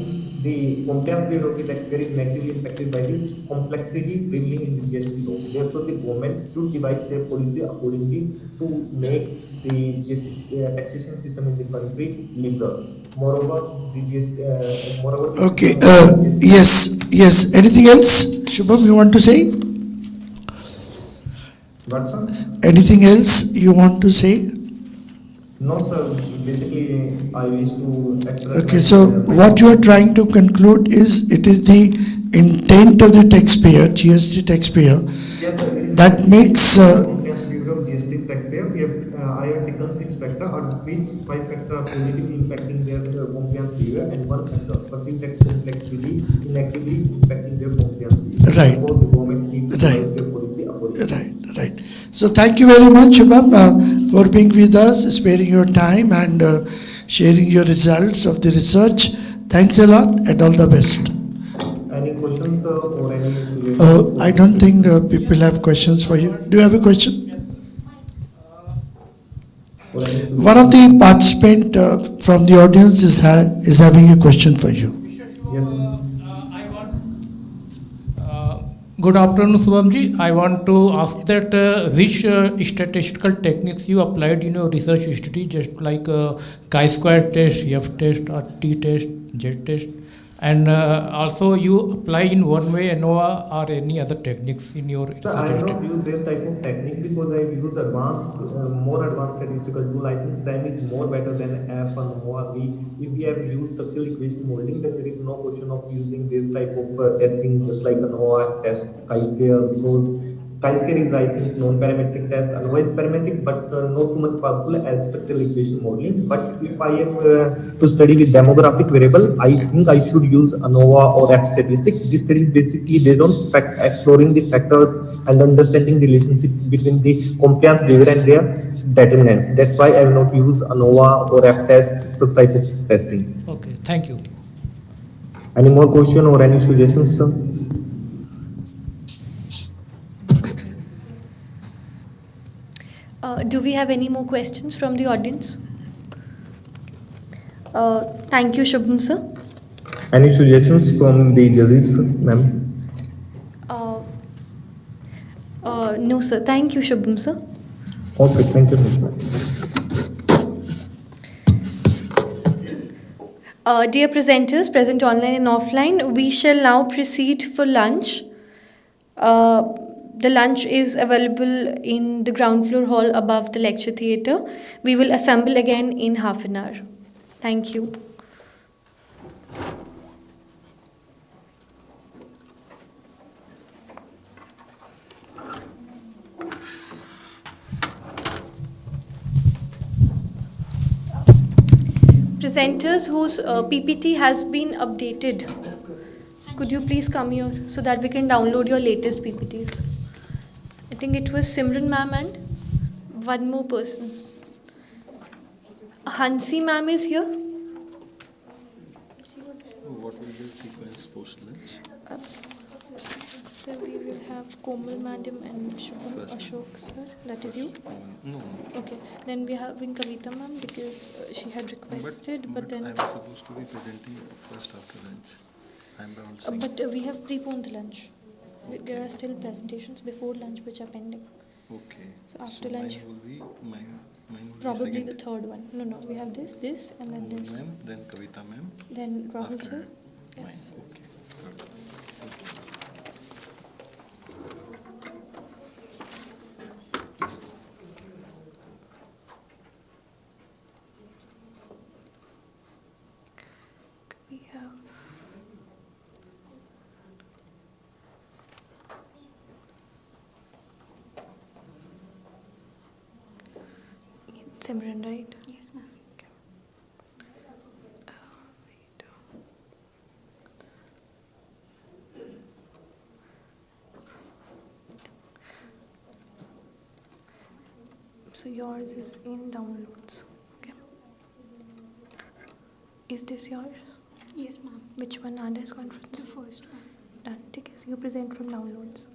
the compliance behavior of the taxpayer is negatively impacted by the complexity prevailing in the GST law. Therefore, the government should devise their policy accordingly to make the GST taxation system in the country liberal. Moreover, the GST. Okay. Yes. Anything else, Shubham? You want to say? What, sir? Anything else you want to say? No, sir. Basically, I wish to express Okay, my so what you are trying to conclude is it is the intent of the taxpayer, GST taxpayer, yes, sir. It is the that makes compliance behavior of GST taxpayer. I have taken six factors, out of which five factors are positively impacting their compliance behavior, and one factor, perceived tax complexity, negatively impacting their compliance behavior. right, Therefore, the government need to right, revise their policy accordingly. right. So thank you very much, Shubham, for being with us, sparing your time and sharing your results of the research. Thanks a lot and all the best. Any questions or any suggestions for I the don't think participants people have questions for you. Do you have a question? or any One of suggestions? the participant from the audience is having a question for you. Yes, sir. Good afternoon, Subhamji. I want to ask that which statistical techniques you applied in your research study, just like chi-square test, F test, or T test, Z test, and also you apply in one way ANOVA or any other techniques in your So I research have study. not used this type of technique because I have used more advanced statistical tool. I think SAM is more better than F and NOVA. If we have used structural equation modeling, then there is no question of using this type of testing, just like a NOVA test chi-square, because chi-square is, I think, non-parametric test. ANOVA is parametric, but not too much powerful as structural equation modeling. But if I am to study with demographic variable, I think I should use ANOVA or F statistic. This study is basically based on exploring the factors and understanding the relationship between the compliance behavior and their determinants. That's why I will not use ANOVA or F test, such type of testing. Okay, thank you. Any more question or any suggestions, sir? Do we have any more questions from the audience? Thank you, Shubham sir. Any suggestions from the judges, ma'am? Uh, no, sir. Thank you, Shubham sir. Okay, thank you, ma'am. Dear presenters, present online and offline, we shall now proceed for lunch. The lunch is available in the ground floor hall above the lecture theatre. We will assemble again in half an hour. Thank you. Presenters whose PPT has been updated, could you please come here so that we can download your latest PPTs? I think it was Simran ma'am and one more person. Hansi ma'am is here. What will be the sequence post lunch? So we will have Komal madam and Ashok sir. That is you? No. Okay. Then we are having Kavita ma'am because she had requested, but then. I was supposed to be presenting first after lunch. I'm also. But we have preponed the lunch. There are still presentations before lunch which are pending. Okay. So after lunch. Mine will probably be the third one. No, we have this, and then Komal this. ma'am, then Kavita ma'am. Then Rahul After sir. mine. Yes. Okay. Good. Thank you. We have. Simran, right? Yes, ma'am. Wait. So yours is in downloads. Okay. Is this yours? Yes, ma'am. Which one? Anda's conference? The first one. Done. Take it. You present from downloads.